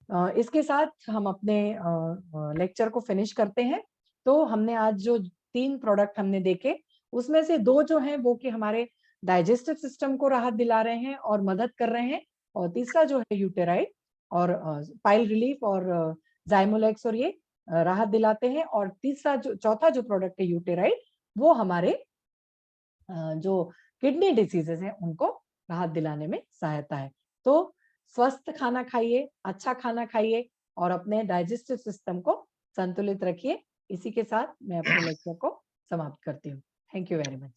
इसके साथ हम अपने लेक्चर को फिनिश करते हैं। तो हमने आज जो 3 प्रोडक्ट हमने देखे, उसमें से 2 जो हैं वो कि हमारे डाइजेस्टिव सिस्टम को राहत दिला रहे हैं और मदद कर रहे हैं, और तीसरा जो है यूटेराइड और पाइल रिलीफ और ज़ाइमोलेक्स, और ये राहत दिलाते हैं, और तीसरा जो चौथा जो प्रोडक्ट है यूटेराइड, वो हमारे जो किडनी डिसीजेस हैं उनको राहत दिलाने में सहायता है। तो स्वस्थ खाना खाइए, अच्छा खाना खाइए, और अपने डाइजेस्टिव सिस्टम को संतुलित रखिए। इसी के साथ मैं अपने लेक्चर को समाप्त करती हूँ। Thank you very much.